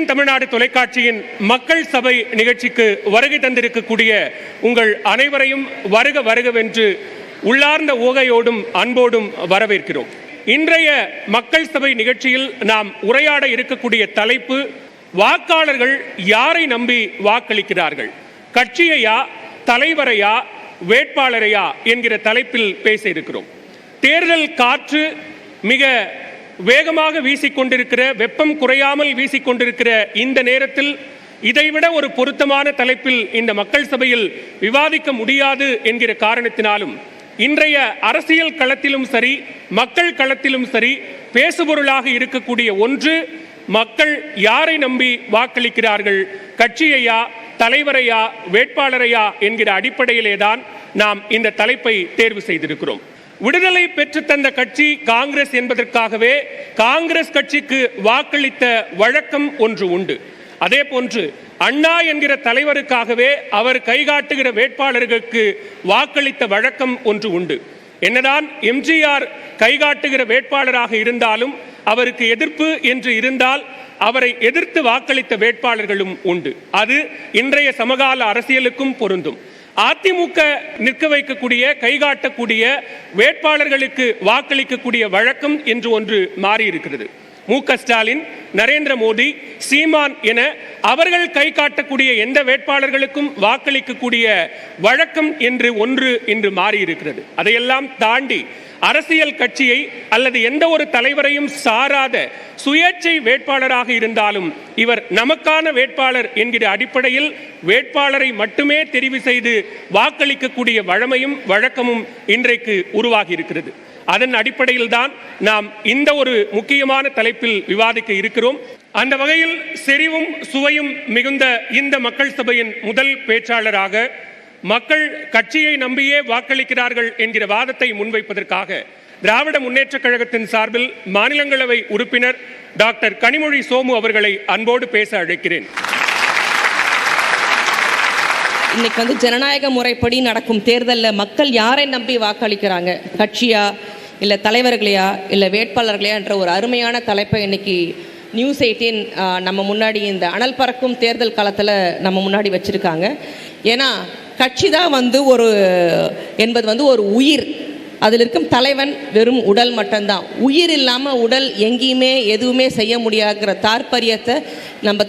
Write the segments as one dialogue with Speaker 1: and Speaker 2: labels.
Speaker 1: அனைத்திந்தியன் தமிழ்நாடு தொலைக்காட்சியின் மக்கள் சபை நிகழ்ச்சிக்கு வருகை தந்திருக்கக்கூடிய உங்கள் அனைவரையும் வருக வருகவென்று உள்ளார்ந்த ஊகையோடும் அன்போடும் வரவேற்கிறோம். இன்றைய மக்கள் சபை நிகழ்ச்சியில் நாம் உரையாட இருக்கக்கூடிய தலைப்பு, வாக்காளர்கள் யாரை நம்பி வாக்களிக்கிறார்கள், கட்சியையா, தலைவரையா, வேட்பாளரையா என்கிற தலைப்பில் பேச இருக்கிறோம். தேர்தல் காற்று மிக வேகமாக வீசிக்கொண்டிருக்கிற, வெப்பம் குறையாமல் வீசிக்கொண்டிருக்கிற இந்த நேரத்தில் இதைவிட ஒரு பொருத்தமான தலைப்பில் இந்த மக்கள் சபையில் விவாதிக்க முடியாது என்கிற காரணத்தினாலும் இன்றைய அரசியல் களத்திலும் சரி, மக்கள் களத்திலும் சரி, பேசுபொருளாக இருக்கக்கூடிய ஒன்று, மக்கள் யாரை நம்பி வாக்களிக்கிறார்கள், கட்சியையா, தலைவரையா, வேட்பாளரையா என்கிற அடிப்படையிலேதான் நாம் இந்த தலைப்பை தேர்வு செய்திருக்கிறோம். விடுதலை பெற்று தந்த கட்சி காங்கிரஸ் என்பதற்காகவே காங்கிரஸ் கட்சிக்கு வாக்களித்த வழக்கம் ஒன்று உண்டு. அதே போன்று அண்ணா என்கிற தலைவருக்காகவே அவர் கைகாட்டுகிற வேட்பாளர்களுக்கு வாக்களித்த வழக்கம் ஒன்று உண்டு. என்னதான் எம்ஜிஆர் கைகாட்டுகிற வேட்பாளராக இருந்தாலும் அவருக்கு எதிர்ப்பு என்று இருந்தால் அவரை எதிர்த்து வாக்களித்த வேட்பாளர்களும் உண்டு. அது இன்றைய சமகால அரசியலுக்கும் பொருந்தும். அதிமுக நிற்க வைக்கக்கூடிய, கைகாட்டக்கூடிய வேட்பாளர்களுக்கு வாக்களிக்கக்கூடிய வழக்கம் என்று ஒன்று மாறியிருக்கிறது. மு.க. ஸ்டாலின், நரேந்திர மோடி, சீமான் என அவர்கள் கை காட்டக்கூடிய எந்த வேட்பாளர்களுக்கும் வாக்களிக்கக்கூடிய வழக்கம் என்று ஒன்று இன்று மாறியிருக்கிறது. அதையெல்லாம் தாண்டி அரசியல் கட்சியை அல்லது எந்த ஒரு தலைவரையும் சாராத சுயேட்சை வேட்பாளராக இருந்தாலும் இவர் நமக்கான வேட்பாளர் என்கிற அடிப்படையில் வேட்பாளரை மட்டுமே தெரிவு செய்து வாக்களிக்கக்கூடிய வழக்கமும் இன்றைக்கு உருவாகி இருக்கிறது. அதன் அடிப்படையில் தான் நாம் இந்த ஒரு முக்கியமான தலைப்பில் விவாதிக்க இருக்கிறோம். அந்த வகையில் செறிவும் சுவையும் மிகுந்த இந்த மக்கள் சபையின் முதல் பேச்சாளராக மக்கள் கட்சியை நம்பியே வாக்களிக்கிறார்கள் என்கிற வாதத்தை முன்வைப்பதற்காக திராவிட முன்னேற்றக் கழகத்தின் சார்பில் மாநிலங்களவை உறுப்பினர் டாக்டர் கனிமொழி சோமு அவர்களை அன்போடு பேச அழைக்கிறேன்.
Speaker 2: இன்னைக்கு ஜனநாயக முறைப்படி நடக்கும் தேர்தலில் மக்கள் யாரை நம்பி வாக்களிக்கிறாங்க, கட்சியா இல்லை தலைவர்களையா இல்லை வேட்பாளர்களையா என்ற ஒரு அருமையான தலைப்பை இன்னைக்கு நியூஸ் 18 நம்ம முன்னாடி இந்த அனல் பறக்கும் தேர்தல் காலத்தில் நம்ம முன்னாடி வச்சுருக்காங்க. ஏன்னா கட்சி தான் என்பது ஒரு உயிர். அதில் இருக்கும் தலைவன் வெறும் உடல் மட்டும்தான். உயிர் இல்லாமல் உடல் எங்கேயுமே எதுவுமே செய்ய முடியாதுங்கிற தாற்பயத்தை நம்ம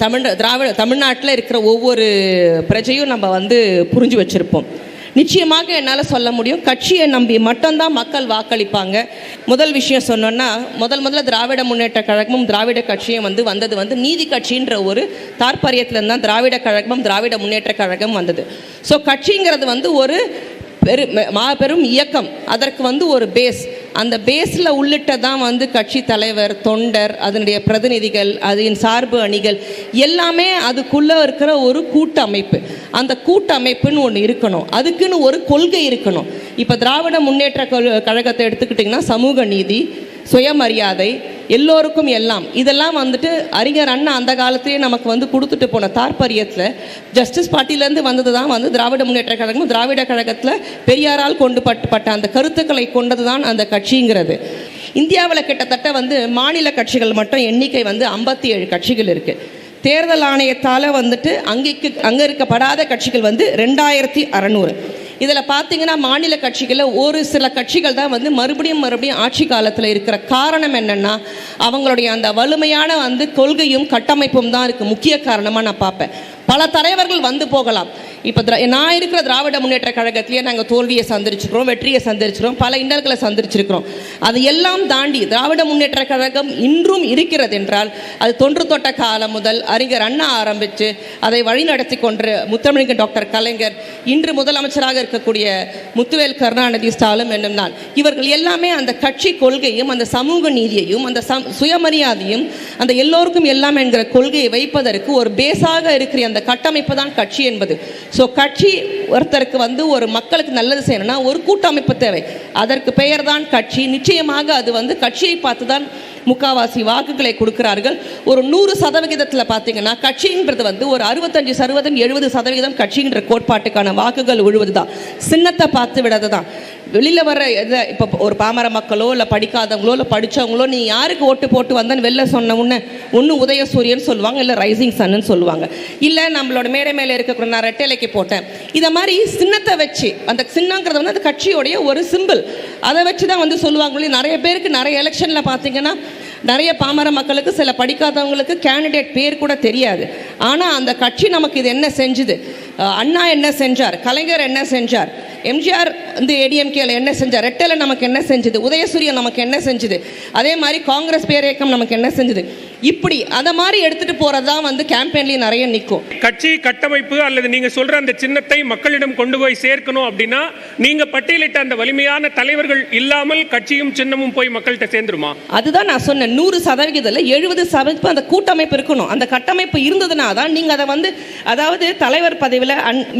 Speaker 2: தமிழ்நாட்டில் இருக்கிற ஒவ்வொரு பிரஜையும் நம்ம புரிஞ்சு வச்சுருப்போம். நிச்சயமாக என்னால் சொல்ல முடியும், கட்சியை நம்பி மட்டும்தான் மக்கள் வாக்களிப்பாங்க. முதல் விஷயம் சொன்னோன்னா, முதல்ல திராவிட முன்னேற்ற கழகமும் திராவிட கட்சியும் வந்தது நீதி கட்சின்ற ஒரு தாற்பயத்தில் தான் திராவிட கழகமும் திராவிட முன்னேற்ற கழகம் வந்தது. ஸோ கட்சிங்கிறது ஒரு மாபெரும் இயக்கம். அதற்கு ஒரு பேஸ், அந்த பேஸில் உள்ளிட்டதான் கட்சி தலைவர், தொண்டர், அதனுடைய பிரதிநிதிகள், அதன் சார்பு அணிகள் எல்லாமே அதுக்குள்ளே இருக்கிற ஒரு கூட்டமைப்பு. அந்த கூட்டமைப்புன்னு ஒன்று இருக்கணும், அதுக்குன்னு ஒரு கொள்கை இருக்கணும். இப்போ திராவிட முன்னேற்ற கழகத்தை எடுத்துக்கிட்டிங்கன்னா சமூக நீதி, சுயமரியாதை, எல்லோருக்கும் எல்லாம், இதெல்லாம் அறிஞர் அண்ணா அந்த காலத்திலேயே நமக்கு கொடுத்துட்டு போன தாற்பயத்தில் ஜஸ்டிஸ் பார்ட்டிலேருந்து வந்தது தான் திராவிட முன்னேற்ற கழகம். திராவிட கழகத்தில் பெரியாரால் கொண்டு பட்ட அந்த கருத்துக்களை கொண்டது தான் அந்த கட்சிங்கிறது. இந்தியாவில் கிட்டத்தட்ட மாநில கட்சிகள் மட்டும் எண்ணிக்கை 57 கட்சிகள் இருக்குது. தேர்தல் ஆணையத்தால் அங்கீகரிக்கப்படாத கட்சிகள் 2600. இதில் பார்த்தீங்கன்னா மாநில கட்சிகளில் ஒரு சில கட்சிகள் தான் மறுபடியும் ஆட்சி காலத்தில் இருக்கிற காரணம் என்னென்னா அவங்களுடைய அந்த வலிமையான கொள்கையும் கட்டமைப்பும் தான் இருக்குது முக்கிய காரணமாக நான் பார்ப்பேன். பல தலைவர்கள் போகலாம். இப்போ நான் இருக்கிற திராவிட முன்னேற்ற கழகத்திலேயே நாங்கள் தோல்வியை சந்திச்சிருக்கிறோம், வெற்றியை சந்திச்சிருக்கிறோம், பல இன்னல்களை சந்திச்சிருக்கிறோம். அது எல்லாம் தாண்டி திராவிட முன்னேற்ற கழகம் இன்றும் இருக்கிறது என்றால் அது தொன்று தொட்ட காலம் முதல் அறிஞர் அண்ணா ஆரம்பித்து அதை வழிநடத்தி கொண்டு முத்தமிழ் டாக்டர் கலைஞர், இன்று முதலமைச்சராக இருக்கக்கூடிய முத்துவேல் கருணாநிதி, ஸ்டாலின் என்னும் தான், இவர்கள் எல்லாமே அந்த கட்சி கொள்கையும் அந்த சமூக நீதியையும் அந்த சுயமரியாதையும் அந்த எல்லோருக்கும் எல்லாம் என்கிற கொள்கையை வைப்பதற்கு ஒரு பேஸாக இருக்கிற அந்த கட்டமைப்பு தான் கட்சி என்பது. ஸோ கட்சி ஒருத்தருக்கு ஒரு மக்களுக்கு நல்லது செய்யணும்னா ஒரு கூட்டமைப்பு தேவை. அதற்கு பெயர் தான் கட்சி. நிச்சயமாக அது கட்சியை பார்த்து தான் முக்காவாசி வாக்குகளை கொடுக்கிறார்கள். ஒரு 100% பார்த்தீங்கன்னா கட்சின்றது ஒரு 65%, 70% கட்சின்ற கோட்பாட்டுக்கான வாக்குகள் விழுவது தான், சின்னத்தை பார்த்து விடாது தான். வெளியில் வர இப்போ ஒரு பாமர மக்களோ இல்லை படிக்காதவங்களோ இல்லை படித்தவங்களோ நீ யாருக்கு ஓட்டு போட்டு வந்தேன்னு வெளில சொன்ன உடனே ஒன்று உதயசூரியன் சொல்லுவாங்க, இல்லை ரைசிங் சன்னு சொல்லுவாங்க, இல்லை நம்மளோட மேடை மேலே இருக்க நான் ரெட்டைலைக்கு போட்டேன். இதை மாதிரி சின்னத்தை வச்சு, அந்த சின்னங்கிறது வந்து அந்த கட்சியோடைய ஒரு சிம்பிள், அதை வச்சு தான் வந்து சொல்லுவாங்க. நிறைய பேருக்கு நிறைய எலெக்ஷனில் பார்த்தீங்கன்னா நிறைய பாமர மக்களுக்கு, சில படிக்காதவங்களுக்கு கேண்டிடேட் பேர் கூட தெரியாது. ஆனால் அந்த கட்சி நமக்கு இது என்ன செஞ்சுது, அண்ணா என்ன செஞ்சார், கலைஞர் என்ன செஞ்சார், எம்ஜிஆர் வந்து ஏடிஎம்கேல என்ன செஞ்சார், ரெட்டலை நமக்கு என்ன செஞ்சுது, உதயசூரியன் நமக்கு என்ன செஞ்சுது, அதே மாதிரி காங்கிரஸ் பேரியக்கம் நமக்கு என்ன செஞ்சுது, இப்படி அதை மாதிரி எடுத்துட்டு போறதுதான் வந்து கேம்பெயின்லயும் நிறைய நிற்கும்.
Speaker 1: கட்சி கட்டமைப்பு அல்லது நீங்க சொல்ற அந்த சின்னத்தை மக்களிடம் கொண்டு போய் சேர்க்கணும் அப்படின்னா நீங்க பட்டியலிட்ட அந்த வலிமையான தலைவர்கள் இல்லாமல் கட்சியும் சின்னமும் போய் மக்கள்கிட்ட சேர்ந்துருமா? அதுதான்
Speaker 2: நான் சொன்னேன், 100% 70% அந்த கூட்டமைப்பு இருக்கணும். அந்த கட்டமைப்பு இருந்ததுனா தான் நீங்க அதை வந்து, அதாவது தலைவர் பதவியில்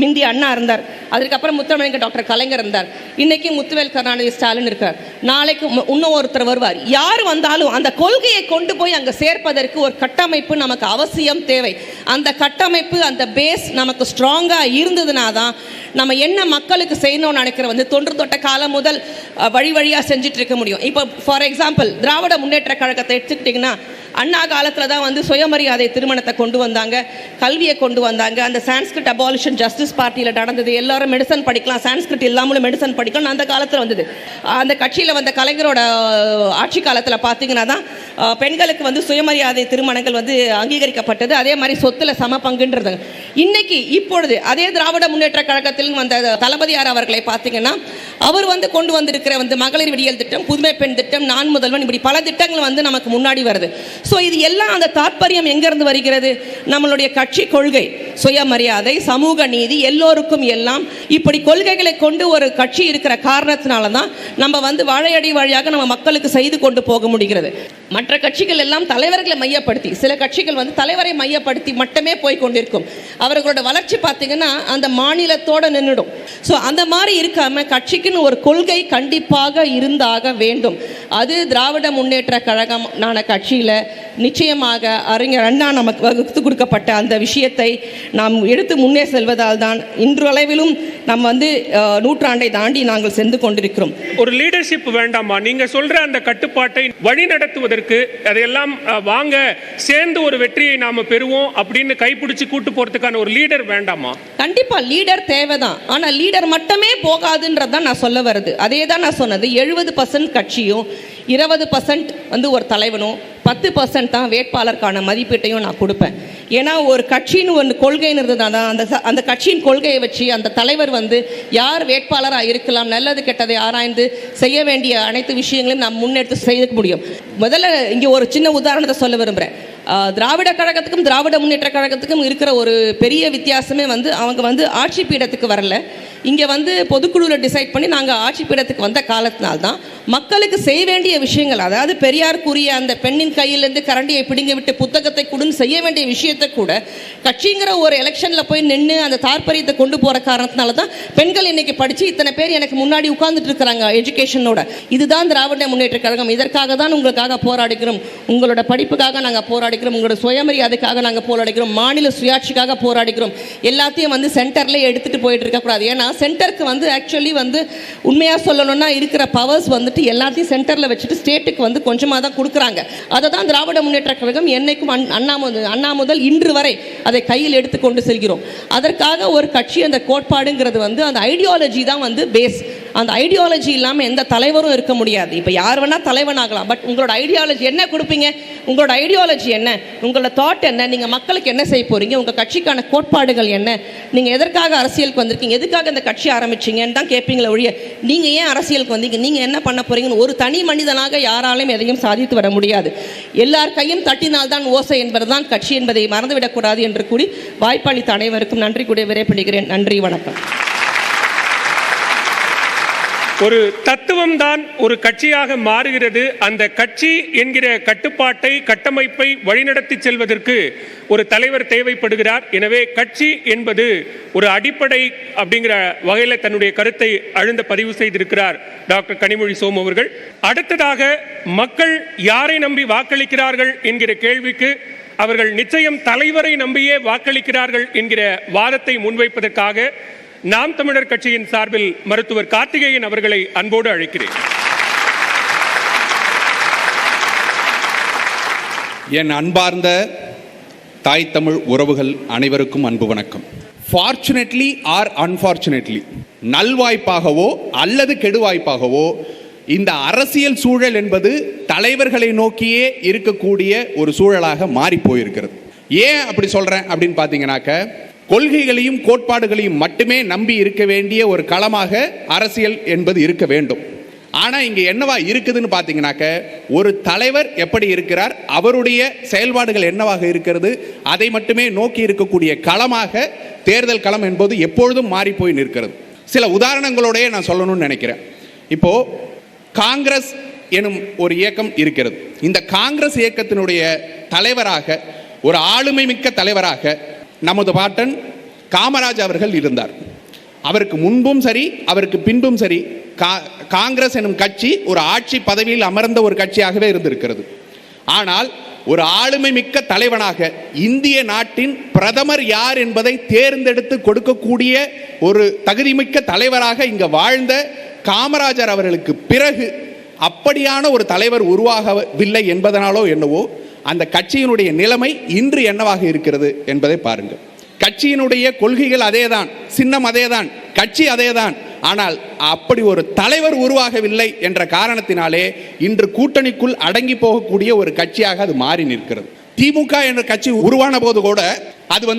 Speaker 2: மிந்தி அண்ணா இருந்தார், அதுக்கப்புறம் முத்தமிழங்க டாக்டர் கலைஞர் இருந்தார், இன்னைக்கு முத்துவேல் கருணாநிதி ஸ்டாலின் இருக்கார், நாளைக்கு இன்னும் ஒருத்தர் வருவார். யார் வந்தாலும் அந்த கொள்கையை கொண்டு போய் அங்க சேர்ப்பதற்கு ஒரு கட்டமைப்பு நமக்கு அவசியம் தேவை. அந்த கட்டமைப்பு, அந்த பேஸ் நமக்கு ஸ்ட்ராங்கா இருந்ததுனா தான் நம்ம என்ன மக்களுக்கு செய்யணும்னு நினைக்கிற வந்து தொன்று தொட்ட காலம் முதல் வழி வழியா செஞ்சுட்டு இருக்க முடியும். இப்போ ஃபார் எக்ஸாம்பிள் திராவிட முன்னேற்ற கழகத்தை எடுத்துக்கிட்டிங்கன்னா அண்ணா காலத்தில் தான் வந்து சுயமரியாதை திருமணத்தை கொண்டு வந்தாங்க, கல்வியை கொண்டு வந்தாங்க, அந்த சான்ஸ்கிரிட் அபாலிஷன் ஜஸ்டிஸ் பார்ட்டியில் நடந்தது, எல்லாரும் மெடிசன் படிக்கலாம், சான்ஸ்கிரிட் இல்லாமலும் மெடிசன் படிக்கலாம், அந்த காலத்தில் வந்தது. அந்த கட்சியில் வந்த கலைஞரோட ஆட்சி காலத்தில் பார்த்தீங்கன்னா தான் பெண்களுக்கு வந்து சுயமரியாதை திருமணங்கள் வந்து அங்கீகரிக்கப்பட்டது, அதே மாதிரி சொத்துல சம பங்குன்றது. இன்னைக்கு இப்பொழுது அதே திராவிட முன்னேற்ற கழகத்தில் வந்த தளபதியார் அவர்களை பார்த்தீங்கன்னா அவர் வந்து கொண்டு வந்திருக்கிற வந்து மகளிர் விடியல் திட்டம், புதுமை பெண் திட்டம், நான் முதல்வன், இப்படி பல திட்டங்கள் வந்து நமக்கு முன்னாடி வருது. ஸோ இது எல்லாம் அந்த தாற்பயம் எங்கிருந்து வருகிறது, நம்மளுடைய கட்சி கொள்கை, சுயமரியாதை, சமூக நீதி, எல்லோருக்கும் எல்லாம், இப்படி கொள்கைகளை கொண்டு ஒரு கட்சி இருக்கிற காரணத்தினால தான் நம்ம வந்து வாழையடி வழியாக நம்ம மக்களுக்கு செய்து கொண்டு போக முடிகிறது. மற்ற கட்சிகள் எல்லாம் தலைவர்களை மையப்படுத்தி, சில கட்சிகள் வந்து தலைவரை மையப்படுத்தி மட்டுமே போய் கொண்டிருக்கும். அவர்களோட வளர்ச்சி பார்த்தீங்கன்னா அந்த மாநிலத்தோட நின்றுடும். ஸோ அந்த மாதிரி இருக்காம கட்சிக்குன்னு ஒரு கொள்கை கண்டிப்பாக இருந்தாக வேண்டும். அது திராவிட முன்னேற்ற கழகமான கட்சியில் நிச்சயமாக அறிஞர் அண்ணா நமக்கு வகுத்து கொடுக்கப்பட்ட அந்த விஷயத்தை நாம் எடுத்து முன்னே செல்வதால் தான் இன்றளவிலும் நம்ம வந்து நூற்றாண்டை தாண்டி நாங்கள் சென்று கொண்டிருக்கிறோம்.
Speaker 1: ஒரு லீடர்ஷிப் வேண்டாமா? நீங்க சொல்ற அந்த கட்டுப்பாட்டை வழி நடத்துவதற்கு அதையெல்லாம் வாங்க சேர்ந்து ஒரு வெற்றியை நாம பெறுவோம் அப்படின்னு கைப்பிடிச்சு கூட்டு போறதுக்கான ஒரு லீடர் வேண்டாமா?
Speaker 2: கண்டிப்பா லீடர் தேவைதான். ஆனா லீடர் மட்டுமே போகாதுன்றதான் நான் சொல்ல வருது. அதே தான் நான் சொன்னது, 70% கட்சியும் 20% வந்து ஒரு தலைவனும் 10% தான் வேட்பாளருக்கான மதிப்பீட்டையும் நான் கொடுப்பேன். ஏன்னா ஒரு கட்சின்னு ஒன்று கொள்கைன்னு இருந்ததுனா தான் அந்த கட்சியின் கொள்கையை வச்சு அந்த தலைவர் வந்து யார் வேட்பாளராக இருக்கலாம், நல்லது கெட்டதை ஆராய்ந்து செய்ய வேண்டிய அனைத்து விஷயங்களையும் நாம் முன்னெடுத்து செய்ய முடியும். முதல்ல இங்கே ஒரு சின்ன உதாரணத்தை சொல்ல விரும்புகிறேன். திராவிட கழகத்துக்கும் திராவிட முன்னேற்ற கழகத்துக்கும் இருக்கிற ஒரு பெரிய வித்தியாசமே வந்து அவங்க வந்து ஆட்சி பீடத்துக்கு வரல, இங்கே வந்து பொதுக்குழுவில் டிசைட் பண்ணி நாங்கள் ஆட்சி பீடத்துக்கு வந்த காலத்தினால்தான் மக்களுக்கு செய்ய வேண்டிய விஷயங்கள், அதாவது பெரியார் கூறிய அந்த பெண்ணின் கையிலேருந்து கரண்டியை பிடிங்க விட்டு புத்தகத்தை கொடுன்னு செய்ய வேண்டிய விஷயத்தை கூட கட்சிங்கிற ஒரு எலெக்ஷனில் போய் நின்று அந்த தாற்பயத்தை கொண்டு போகிற காரணத்தினால தான் பெண்கள் இன்னைக்கு படித்து இத்தனை பேர் எனக்கு முன்னாடி உட்கார்ந்துட்டு இருக்கிறாங்க எஜுகேஷனோட. இதுதான் திராவிட முன்னேற்ற கழகம். இதற்காக தான் உங்களுக்காக போராடுகிறோம், உங்களோட படிப்புக்காக நாங்கள் போராடுகிறோம், உங்களோட சுயமரியாதைக்காக நாங்கள் போராடுகிறோம், மாநில சுயாட்சிக்காக போராடுகிறோம். எல்லாத்தையும் வந்து சென்டர்லேயே எடுத்துகிட்டு போயிட்டு இருக்கக்கூடாது. ஏன்னா சென்டருக்கு வந்து ஆக்சுவலி வந்து உண்மையாக சொல்லணும்னா இருக்கிற பவர்ஸ் வந்துட்டு எல்லாத்தையும் சென்டரில் வச்சுட்டு ஸ்டேட்டுக்கு வந்து கொஞ்சமாக தான் கொடுக்குறாங்க. அதை தான் திராவிட முன்னேற்ற கழகம் என்னைக்கும் அண்ணா முதல் இன்று வரை அதை கையில் எடுத்துக்கொண்டு செல்கிறோம். அதற்காக ஒரு கட்சி அந்த கோட்பாடுங்கிறது வந்து அந்த ஐடியாலஜி தான் வந்து பேஸ். அந்த ஐடியாலஜி இல்லாமல் எந்த தலைவரும் இருக்க முடியாது. இப்போ யார் வேணால் தலைவன் ஆகலாம், பட் உங்களோட ஐடியாலஜி என்ன கொடுப்பீங்க, உங்களோட ஐடியாலஜி என்ன, உங்களோட தாட் என்ன, நீங்கள் மக்களுக்கு என்ன செய்ய போகிறீங்க, உங்கள் கட்சிக்கான கோட்பாடுகள் என்ன, நீங்கள் எதற்காக அரசியலுக்கு வந்திருக்கீங்க, எதுக்காக இந்த கட்சி ஆரம்பிச்சிங்கன்னு தான் கேட்பீங்களே ஒழிய நீங்கள் ஏன் அரசியலுக்கு வந்தீங்க, நீங்கள் என்ன பண்ண போகிறீங்கன்னு ஒரு தனி மனிதனாக யாராலையும் எதையும் சாதித்து வர முடியாது. எல்லார் கையும் தட்டினால்தான் ஓசை என்பது தான் கட்சி என்பதை மறந்துவிடக்கூடாது என்று கூறி வாய்ப்பளித்த அனைவருக்கும் நன்றி கூடிய விரைப்படுகிறேன். நன்றி, வணக்கம்.
Speaker 1: ஒரு தத்துவம் தான் ஒரு கட்சியாக மாறுகிறது. அந்த கட்சி என்கிற கட்டுப்பாட்டை, கட்டமைப்பை வழிநடத்தி செல்வதற்கு ஒரு தலைவர் தேவைப்படுகிறார். எனவே கட்சி என்பது ஒரு அடிப்படை அப்படிங்கிற வகையில் தன்னுடைய கருத்தை அழுந்த பதிவு செய்திருக்கிறார் டாக்டர் கனிமொழி சோமு அவர்கள். அடுத்ததாக மக்கள் யாரை நம்பி வாக்களிக்கிறார்கள் என்கிற கேள்விக்கு அவர்கள் நிச்சயம் தலைவரை நம்பியே வாக்களிக்கிறார்கள் என்கிற வாதத்தை முன்வைப்பதற்காக நாம் தமிழர் கட்சியின் சார்பில் மருத்துவர் கார்த்திகேயன் அவர்களை அன்போடு அழைக்கிறேன்.
Speaker 3: என் அன்பார்ந்த தாய் தமிழ் உறவுகள் அனைவருக்கும் அன்பு வணக்கம். ஃபார்ச்சுனேட்லி ஆர் அன்ஃபார்ச்சுனேட்லி, நல்வாய்ப்பாகவோ அல்லது கெடுவாய்ப்பாகவோ இந்த அரசியல் சூழல் என்பது தலைவர்களை நோக்கியே இருக்கக்கூடிய ஒரு சூழலாக மாறி போயிருக்கிறது. ஏன் அப்படி சொல்றேன் அப்படின்னு பார்த்தீங்கன்னாக்க, கொள்கைகளையும் கோட்பாடுகளையும் மட்டுமே நம்பி இருக்க வேண்டிய ஒரு களமாக அரசியல் என்பது இருக்க வேண்டும். ஆனால் இங்கே என்னவா இருக்குதுன்னு பார்த்தீங்கன்னாக்க, ஒரு தலைவர் எப்படி இருக்கிறார், அவருடைய செயல்பாடுகள் என்னவாக இருக்கிறது, அதை மட்டுமே நோக்கி இருக்கக்கூடிய களமாக தேர்தல் களம் என்பது எப்பொழுதும் மாறி போய் நிற்கிறது. சில உதாரணங்களோடய நான் சொல்லணும்னு நினைக்கிறேன். இப்போ காங்கிரஸ் எனும் ஒரு இயக்கம் இருக்கிறது. இந்த காங்கிரஸ் இயக்கத்தினுடைய தலைவராக, ஒரு ஆளுமை மிக்க தலைவராக நமது பாட்டன் காமராஜ் அவர்கள் இருந்தார். அவருக்கு முன்பும் சரி, அவருக்கு பின்பும் சரி, காங்கிரஸ் எனும் கட்சி ஒரு ஆட்சி பதவியில் அமர்ந்த ஒரு கட்சியாகவே இருந்திருக்கிறது. ஆனால் ஒரு ஆளுமை மிக்க தலைவனாக, இந்திய நாட்டின் பிரதமர் யார் என்பதை தேர்ந்தெடுத்து கொடுக்கக்கூடிய ஒரு தகுதிமிக்க தலைவராக இங்கே வாழ்ந்த காமராஜர் அவர்களுக்கு பிறகு அப்படியான ஒரு தலைவர் உருவாகவில்லை என்பதனாலோ என்னவோ அந்த கட்சியினுடைய நிலைமை இன்று என்னவாக இருக்கிறது என்பதை பாருங்கள். கட்சியினுடைய கொள்கைகள் அதேதான், சின்னம் அதேதான், கட்சி அதேதான். ஆனால் அப்படி ஒரு தலைவர் உருவாகவில்லை என்ற காரணத்தினாலே இன்று கூட்டணிக்குள் அடங்கி போகக்கூடிய ஒரு கட்சியாக அது மாறி நிற்கிறது. திமுக என்ற கட்சி உருவான போது கூட அது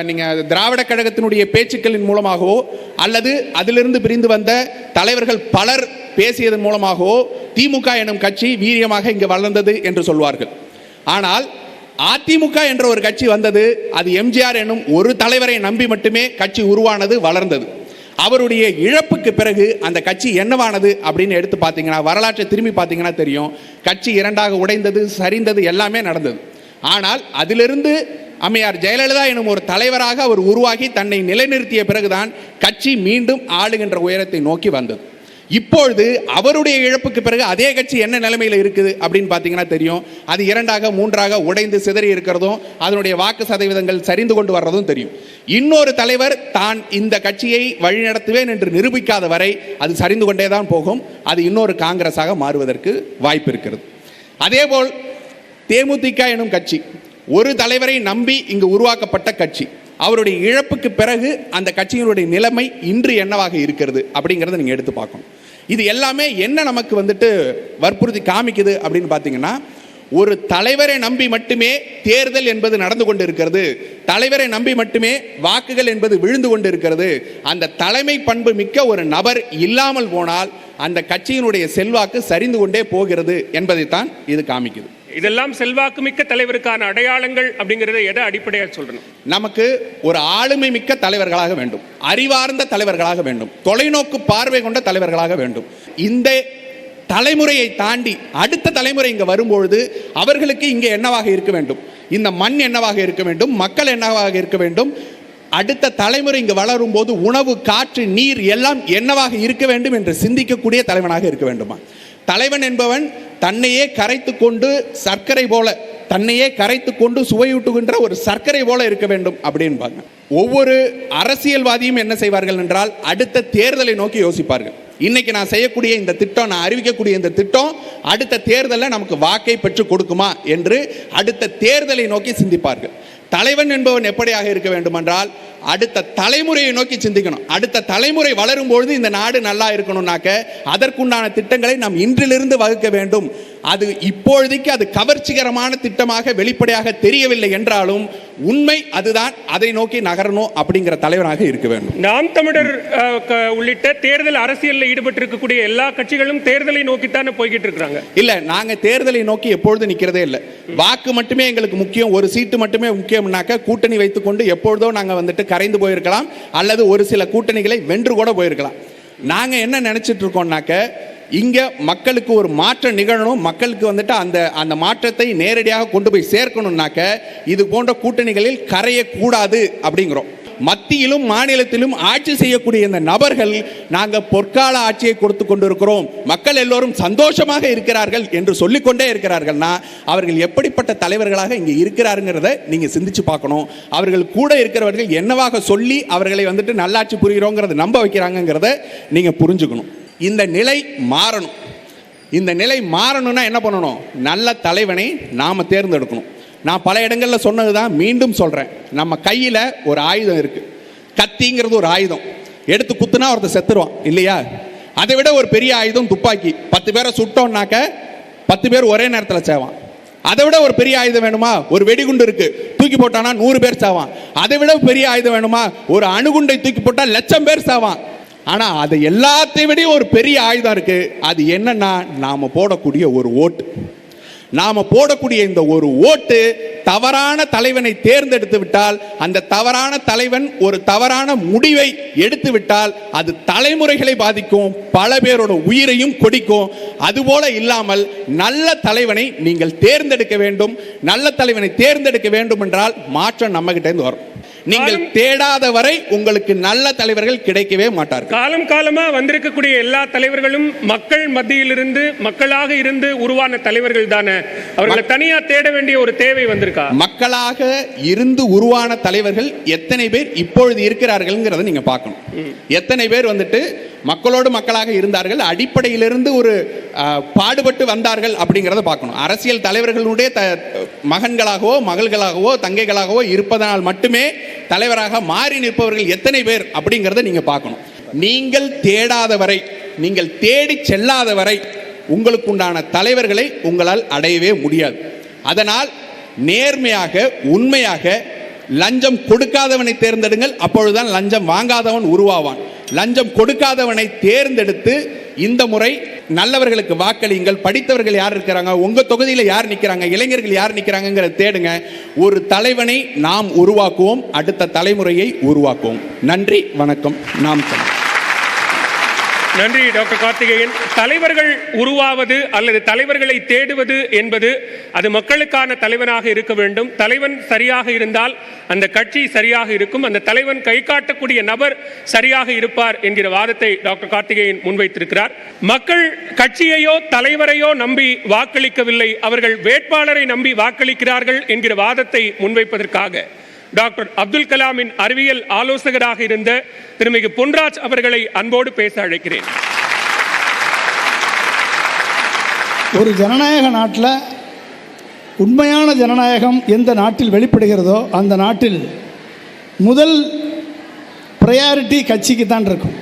Speaker 3: நீங்க திராவிட கழகத்தினுடைய பேச்சுக்களின் மூலமாகவோ அல்லது அதிலிருந்து பிரிந்து வந்த தலைவர்கள் பலர் பேசியதன் மூலமாகவோ திமுக எனும் கட்சி வீரியமாக இங்கு வளர்ந்தது என்று சொல்வார்கள். ஆனால் அதிமுக என்ற ஒரு கட்சி வந்தது. அது எம்ஜிஆர் எனும் ஒரு தலைவரை நம்பி மட்டுமே கட்சி உருவானது, வளர்ந்தது. அவருடைய இழப்புக்கு பிறகு அந்த கட்சி என்னவானது அப்படின்னு எடுத்து பார்த்தீங்கன்னா, வரலாற்றை திரும்பி பார்த்தீங்கன்னா தெரியும். கட்சி இரண்டாக உடைந்தது, சரிந்தது, எல்லாமே நடந்தது. ஆனால் அதிலிருந்து அம்மையார் ஜெயலலிதா எனும் ஒரு தலைவராக அவர் உருவாகி தன்னை நிலைநிறுத்திய பிறகுதான் கட்சி மீண்டும் ஆளுகின்ற உயரத்தை நோக்கி வந்தது. இப்பொழுது அவருடைய இழப்புக்கு பிறகு அதே கட்சி என்ன நிலைமையில் இருக்குது அப்படின்னு பார்த்தீங்கன்னா தெரியும். அது இரண்டாக மூன்றாக உடைந்து சிதறி இருக்கிறதும், அதனுடைய வாக்கு சதவீதங்கள் சரிந்து கொண்டு வர்றதும் தெரியும். இன்னொரு தலைவர் தான் இந்த கட்சியை வழிநடத்துவேன் என்று நிரூபிக்காத வரை அது சரிந்து கொண்டே தான் போகும். அது இன்னொரு காங்கிரஸாக மாறுவதற்கு வாய்ப்பு இருக்கிறது. அதேபோல் தேமுதிக எனும் கட்சி ஒரு தலைவரை நம்பி இங்கு உருவாக்கப்பட்ட கட்சி. அவருடைய இழப்புக்கு பிறகு அந்த கட்சியினுடைய நிலைமை இன்று என்னவாக இருக்கிறது அப்படிங்கிறத நீங்கள் எடுத்து பார்க்கணும். இது எல்லாமே என்ன நமக்கு வற்புறுத்தி காமிக்குது அப்படின்னு பார்த்தீங்கன்னா, ஒரு தலைவரை நம்பி மட்டுமே தேர்தல் என்பது நடந்து கொண்டு இருக்கிறது, தலைவரை நம்பி மட்டுமே வாக்குகள் என்பது விழுந்து கொண்டு இருக்கிறது. அந்த தலைமை பண்பு மிக்க ஒரு நபர் இல்லாமல் போனால் அந்த கட்சியினுடைய செல்வாக்கு சரிந்து கொண்டே போகிறது என்பதைத்தான் இது காமிக்குது.
Speaker 1: இதெல்லாம் செல்வாக்கு மிக்க தலைவருக்கான அடையாளங்கள் அப்படிங்கறத எதை அடிப்படையாக சொல்றோம்?
Speaker 3: நமக்கு ஒரு ஆளுமை மிக்க தலைவர்களாக வேண்டும், அறிவார்ந்த தலைவர்களாக வேண்டும், தொலைநோக்கு பார்வை கொண்ட தலைவர்களாக வேண்டும். இந்த தலைமுறையை தாண்டி அடுத்த தலைமுறை இங்கே வரும்பொழுது அவர்களுக்கு இங்கே என்னவாக இருக்க வேண்டும், இந்த மண் என்னவாக இருக்க வேண்டும், மக்கள் என்னவாக இருக்க வேண்டும், அடுத்த தலைமுறை இங்கு வளரும் போது உணவு, காற்று, நீர் எல்லாம் என்னவாக இருக்க வேண்டும் என்று சிந்திக்கக்கூடிய தலைவனாக இருக்க வேண்டுமா? தலைவன் என்பவன் தன்னையே கரைத்து கொண்டு சர்க்கரை போல, தன்னையே கரைத்து கொண்டு சுவையூட்டுகின்ற ஒரு சர்க்கரை போல இருக்க வேண்டும் அப்படின்பாங்க. ஒவ்வொரு அரசியல்வாதியும் என்ன செய்வார்கள் என்றால் அடுத்த தேர்தலை நோக்கி யோசிப்பார்கள். இன்னைக்கு நான் செய்யக்கூடிய இந்த திட்டம், நான் அறிவிக்கக்கூடிய இந்த திட்டம் அடுத்த தேர்தலில் நமக்கு வாக்கை பெற்றுக் கொடுக்குமா என்று அடுத்த தேர்தலை நோக்கி சிந்திப்பார்கள். தலைவன் என்பவன் எப்படியாக இருக்க வேண்டும் என்றால் அடுத்த தலைமுறையை நோக்கி சிந்திக்கணும். அடுத்த தலைமுறை வளரும் பொழுது இந்த நாடு நல்லா இருக்கணும்னாக்க அதற்குண்டான திட்டங்களை நாம் இன்றிலிருந்து வகுக்க வேண்டும். அது இப்பொழுதைக்கு அது கவர்ச்சிகரமான திட்டமாக வெளிப்படையாக தெரியவில்லை என்றாலும் உண்மை அதுதான், அதை நோக்கி நகரணும் அப்படிங்கிற தலைவராக இருக்க வேண்டும்.
Speaker 1: நாம் தமிழர் உள்ளிட்ட தேர்தல் அரசியலில் ஈடுபட்டிருக்கக்கூடிய எல்லா கட்சிகளும் தேர்தலை நோக்கித்தானே போய்கிட்டு இருக்காங்க.
Speaker 3: இல்ல, நாங்க தேர்தலை நோக்கி எப்பொழுது நிக்கிறதே இல்லை. வாக்கு மட்டுமே எங்களுக்கு முக்கியம், ஒரு சீட்டு மட்டுமே முக்கியம்னாக்க கூட்டணி வைத்துக்கொண்டு எப்பொழுதோ நாங்க கரைந்து போயிருக்கலாம், அல்லது ஒரு சில கூட்டணிகளை வென்று கூட போயிருக்கலாம். நாங்க என்ன நினைச்சிட்டு இருக்கோம்னாக்க, இங்க மக்களுக்கு ஒரு மாற்றம் நிகழணும், மக்களுக்கு அந்த மாற்றத்தை நேரடியாக கொண்டு போய் சேர்க்கணும்னாக்க இது போன்ற கூட்டணிகளில் கரையக்கூடாது அப்படிங்கிறோம். மத்தியிலும் மாநிலத்திலும் ஆட்சி செய்யக்கூடிய இந்த நபர்கள் நாங்கள் பொற்கால ஆட்சியை கொடுத்து கொண்டிருக்கிறோம், மக்கள் எல்லோரும் சந்தோஷமாக இருக்கிறார்கள் என்று சொல்லிக்கொண்டே இருக்கிறார்கள்னா அவர்கள் எப்படிப்பட்ட தலைவர்களாக இங்கே இருக்கிறாருங்கிறத நீங்க சிந்திச்சு பார்க்கணும். அவர்கள் கூட இருக்கிறவர்கள் என்னவாக சொல்லி அவர்களை வந்துட்டு நல்லாட்சி புரிகிறோங்கிறத நம்ப வைக்கிறாங்கிறத நீங்க புரிஞ்சுக்கணும். இந்த நிலை மாறணும். இந்த நிலை மாறணும்னா என்ன பண்ணணும்? நல்ல தலைவனை நாம தேர்ந்தெடுக்கணும். நான் பல இடங்களில் சொன்னதுதான் மீண்டும் சொல்றேன். நம்ம கையில் ஒரு ஆயுதம் இருக்கு. கத்திங்கிறது ஒரு ஆயுதம். எடுத்து குத்துனா ஒருத்தர் செத்துருவான் இல்லையா? அதை விட ஒரு பெரிய ஆயுதம் துப்பாக்கி. 10 பேரை சுட்டோம்னாக்க 10 பேர் ஒரே நேரத்தில் சேவான். அதை விட ஒரு பெரிய ஆயுதம் வேணுமா? ஒரு வெடிகுண்டு இருக்கு, தூக்கி போட்டானா 100 பேர் சாவான். அதை விட பெரிய ஆயுதம் வேணுமா? ஒரு அணுகுண்டை தூக்கி போட்டா 1,00,000 பேர் சாவான். ஆனா அது எல்லாத்தையும் விட ஒரு பெரிய ஆயுதம் இருக்கு. அது என்னன்னா நாம போடக்கூடிய ஒரு ஓட்டு. நாம போடக்கூடிய இந்த ஒரு ஓட்டு தவறான தலைவனை தேர்ந்தெடுத்து விட்டால், அந்த தவறான தலைவன் ஒரு தவறான முடிவை எடுத்து விட்டால் அது தலைமுறைகளை பாதிக்கும், பல பேரோட உயிரையும் கொடிக்கும். அதுபோல இல்லாமல் நல்ல தலைவனை நீங்கள் தேர்ந்தெடுக்க வேண்டும். நல்ல தலைவனை தேர்ந்தெடுக்க வேண்டும் என்றால் மாற்றம் நம்ம கிட்ட இருந்து வரும். நீங்கள் தேடாத வரை உங்களுக்கு நல்ல தலைவர்கள் கிடைக்கவே மாட்டார்கள்.
Speaker 1: காலம் காலமா வந்திருக்கக்கூடிய எல்லா தலைவர்களும் மக்கள் மத்தியிலிருந்து மக்களாக இருந்து உருவான தலைவர்கள் தானே. அவர்களை தனியா தேட வேண்டிய ஒரு தேவை வந்திருக்கா?
Speaker 3: மக்களாக இருந்து உருவான தலைவர்கள் எத்தனை பேர் இப்பொழுது இருக்கிறார்கள்ங்கிறத நீங்க பார்க்கணும். எத்தனை பேர் வந்துட்டு மக்களோடு மக்களாக இருந்தார்கள், அடிப்படையிலிருந்து ஒரு பாடுபட்டு வந்தார்கள் அப்படிங்கிறத பார்க்கணும். அரசியல் தலைவர்களுடைய மகன்களாகவோ மகள்களாகவோ தங்கைகளாகவோ இருப்பதனால் மட்டுமே தலைவராக மாறி நிற்பவர்கள் எத்தனை பேர் அப்படிங்கிறத நீங்க பார்க்கணும். நீங்கள் தேடாத வரை, நீங்கள் தேடி செல்லாத வரை உங்களுக்கு உண்டான தலைவர்களை உங்களால் அடையவே முடியாது. அதனால் நேர்மையாக உண்மையாக லஞ்சம் கொடுக்காதவனை தேர்ந்தெடுங்கள். அப்பொழுதுதான் லஞ்சம் வாங்காதவன் உருவாவான். லஞ்சம் கொடுக்காதவனை தேர்ந்தெடுத்து இந்த முறை நல்லவர்களுக்கு வாக்களியுங்கள். படித்தவர்கள் யார் இருக்கிறாங்க, உங்க தொகுதியில் யார் நிற்கிறாங்க, இளைஞர்கள் யார் நிற்கிறாங்கிறத தேடுங்க. ஒரு தலைவனை நாம் உருவாக்குவோம், அடுத்த தலைமுறையை உருவாக்குவோம். நன்றி, வணக்கம். நாம்
Speaker 1: நன்றி டாக்டர் கார்த்திகேயன். தலைவர்கள் உருவாவது அல்லது தலைவர்களை தேடுவது என்பது அது மக்களுக்கான தலைவனாக இருக்க வேண்டும். தலைவன் சரியாக இருந்தால் அந்த கட்சி சரியாக இருக்கும், அந்த தலைவன் கை காட்டக்கூடிய நபர் சரியாக இருப்பார் என்கிற வாதத்தை டாக்டர் கார்த்திகேயன் முன்வைத்திருக்கிறார். மக்கள் கட்சியையோ தலைவரையோ நம்பி வாக்களிக்கவில்லை, அவர்கள் வேட்பாளரை நம்பி வாக்களிக்கிறார்கள் என்கிற வாதத்தை முன்வைப்பதற்காக டாக்டர் அப்துல் கலாமின் அறிவியல் ஆலோசகராக இருந்த திருமிகு பொன்ராஜ் அவர்களை அன்போடு பேச அழைக்கிறேன்.
Speaker 4: ஒரு ஜனநாயக நாட்டில் உண்மையான ஜனநாயகம் எந்த நாட்டில் வெளிப்படுகிறதோ அந்த நாட்டில் முதல் ப்ரையாரிட்டி கட்சிக்கு தான் இருக்கும்.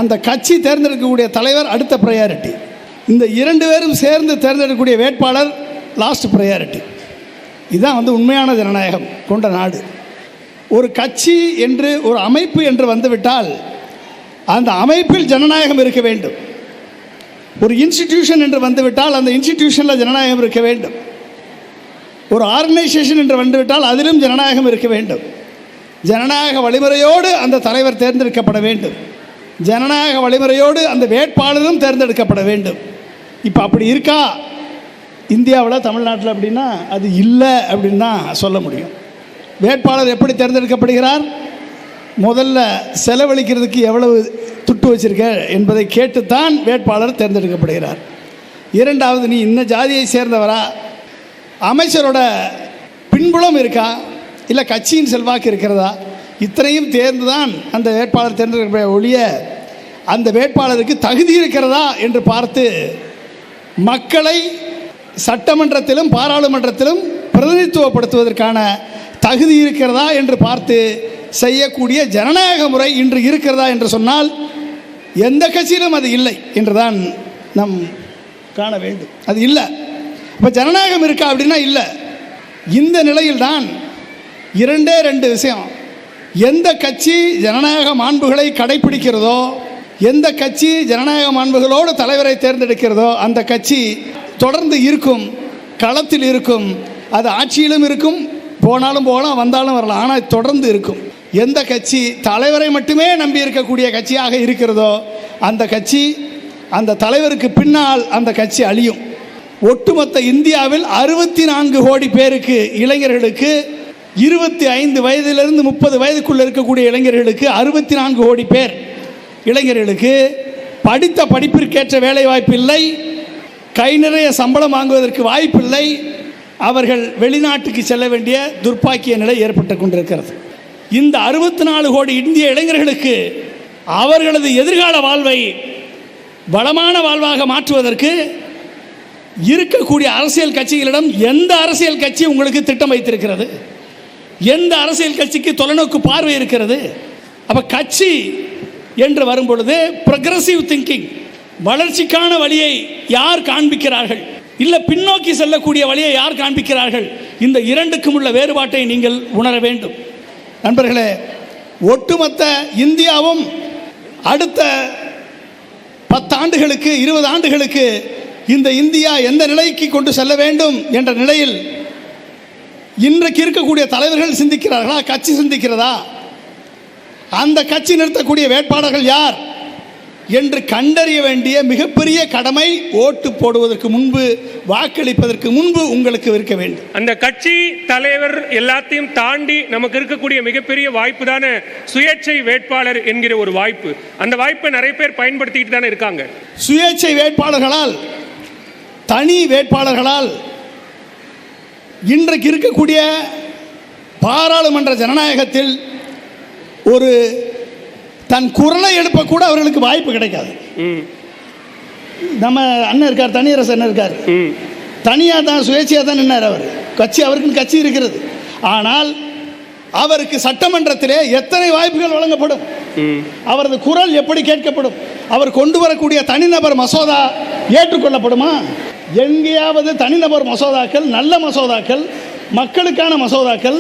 Speaker 4: அந்த கட்சி தேர்ந்தெடுக்கக்கூடிய தலைவர் அடுத்த ப்ரையாரிட்டி. இந்த 2 பேரும் சேர்ந்து தேர்ந்தெடுக்கக்கூடிய வேட்பாளர் லாஸ்ட் ப்ரையாரிட்டி. இதுதான் உண்மையான ஜனநாயகம் கொண்ட நாடு. ஒரு கட்சி என்று ஒரு அமைப்பு என்று வந்துவிட்டால் அந்த அமைப்பில் ஜனநாயகம் இருக்க வேண்டும். ஒரு இன்ஸ்டிடியூஷன் என்று வந்துவிட்டால் அந்த இன்ஸ்டிடியூஷனில் ஜனநாயகம் இருக்க வேண்டும். ஒரு ஆர்கனைசேஷன் என்று வந்துவிட்டால் அதிலும் ஜனநாயகம் இருக்க வேண்டும். ஜனநாயக வழிமுறையோடு அந்த தலைவர் தேர்ந்தெடுக்கப்பட வேண்டும். ஜனநாயக வழிமுறையோடு அந்த வேட்பாளரும் தேர்ந்தெடுக்கப்பட வேண்டும். இப்போ அப்படி இருக்கா இந்தியாவில், தமிழ்நாட்டில் அப்படின்னா அது இல்லை அப்படின்னு தான் சொல்ல முடியும். வேட்பாளர் எப்படி தேர்ந்தெடுக்கப்படுகிறார்? முதல்ல செலவழிக்கிறதுக்கு எவ்வளவு துட்டு வச்சிருக்க என்பதை கேட்டுத்தான் வேட்பாளர் தேர்ந்தெடுக்கப்படுகிறார். இரண்டாவது, நீ இந்த ஜாதியை சேர்ந்தவரா, அமைச்சரோட பின்புலம் இருக்கா, இல்லை கட்சியின் செல்வாக்கு இருக்கிறதா, இத்தனையும் தேர்ந்து தான் அந்த வேட்பாளர் தேர்ந்தெடுக்க ஒழிய அந்த வேட்பாளருக்கு தகுதி இருக்கிறதா என்று பார்த்து மக்களை சட்டமன்றத்திலும் பாராளுமன்றத்திலும் பிரதிநிதித்துவப்படுத்துவதற்கான தகுதி இருக்கிறதா என்று பார்த்து செய்யக்கூடிய ஜனநாயக முறை இன்று இருக்கிறதா என்று சொன்னால் எந்த கட்சியிலும் அது இல்லை என்றுதான் நாம் காண வேண்டும். அது இல்லை. இப்போ ஜனநாயகம் இருக்கா அப்படின்னா இல்லை. இந்த நிலையில்தான் 2 விஷயம். எந்த கட்சி ஜனநாயக மாண்புகளை கடைபிடிக்கிறதோ, எந்த கட்சி ஜனநாயக மாண்புகளோடு தலைவரை தேர்ந்தெடுக்கிறதோ அந்த கட்சி தொடர்ந்து இருக்கும், களத்தில் இருக்கும். அது ஆட்சியிலும் இருக்கும், போனாலும் போகலாம், வந்தாலும் வரலாம், ஆனால் தொடர்ந்து இருக்கும். எந்த கட்சி தலைவரை மட்டுமே நம்பி இருக்கக்கூடிய கட்சியாக இருக்கிறதோ அந்த கட்சி, அந்த தலைவருக்கு பின்னால் அந்த கட்சி அழியும். ஒட்டுமொத்த இந்தியாவில் 64 கோடி பேருக்கு, இளைஞர்களுக்கு 25 வயதிலிருந்து 30 வயதுக்குள்ள இருக்கக்கூடிய இளைஞர்களுக்கு 64 கோடி பேர் இளைஞர்களுக்கு படித்த படிப்பிற்கேற்ற வேலை வாய்ப்பு இல்லை, கை நிறைய சம்பளம் வாங்குவதற்கு வாய்ப்பில்லை. அவர்கள் வெளிநாட்டுக்கு செல்ல வேண்டிய துர்ப்பாக்கிய நிலை ஏற்பட்டு கொண்டிருக்கிறது. இந்த 64 கோடி இந்திய இளைஞர்களுக்கு அவர்களது எதிர்கால வாழ்வை வளமான வாழ்வாக மாற்றுவதற்கு இருக்கக்கூடிய அரசியல் கட்சிகளிடம் எந்த அரசியல் கட்சி உங்களுக்கு திட்டம் வைத்திருக்கிறது? எந்த அரசியல் கட்சிக்கு தொலைநோக்கு பார்வை இருக்கிறது? அப்போ கட்சி என்று வரும்பொழுது ப்ரொக்ரெசிவ் திங்கிங், வளர்ச்சிக்கான வழியை யார் காண்பிக்கிறார்கள், இல்லை பின்னோக்கி செல்லக்கூடிய வழியை யார் காண்பிக்கிறார்கள்? இந்த இரண்டுக்கும் உள்ள வேறுபாட்டை நீங்கள் உணர வேண்டும். நண்பர்களே, ஒட்டுமொத்த இந்தியாவும் அடுத்த 10 ஆண்டுகளுக்கு 20 ஆண்டுகளுக்கு இந்த இந்தியா எந்த நிலைக்கு கொண்டு செல்ல வேண்டும் என்ற நிலையில் இன்றைக்கு இருக்கக்கூடிய தலைவர்கள் சிந்திக்கிறார்களா? கட்சி சிந்திக்கிறதா? அந்த கட்சி நிறுத்தக்கூடிய வேட்பாளர்கள் யார் என்று கண்டறிய வேண்டிய மிகப்பெரிய கடமை ஓட்டு போடுவதற்கு முன்பு, வாக்களிப்பதற்கு முன்பு உங்களுக்கு இருக்க வேண்டும்.
Speaker 1: அந்த கட்சி தலைவர் எல்லாத்தையும் தாண்டி நமக்கு இருக்கக்கூடிய மிகப்பெரிய வாய்ப்பு தானே சுயேட்சை வேட்பாளர் என்கிற ஒரு வாய்ப்பு. அந்த வாய்ப்பை நிறைய பேர் பயன்படுத்திட்டு தானே இருக்காங்க.
Speaker 4: சுயேட்சை வேட்பாளர்களால், தனி வேட்பாளர்களால் இன்றைக்கு இருக்கக்கூடிய பாராளுமன்ற ஜனநாயகத்தில் ஒரு தன் குரலை எழுப்ப கூட அவர்களுக்கு வாய்ப்பு கிடைக்காது. நம்ம அண்ணன் இருக்கார், தனியரசு அண்ணன் இருக்கார், தனியாக தான் சுயேட்சையாக தான் நின்னார். அவர் கட்சி, அவருக்கு கட்சி இருக்கிறது. ஆனால் அவருக்கு சட்டமன்றத்திலே எத்தனை வாய்ப்புகள் வழங்கப்படும்? அவரது குரல் எப்படி கேட்கப்படும்? அவர் கொண்டு வரக்கூடிய தனிநபர் மசோதா ஏற்றுக்கொள்ளப்படுமா? எங்கேயாவது தனிநபர் மசோதாக்கள், நல்ல மசோதாக்கள், மக்களுக்கான மசோதாக்கள்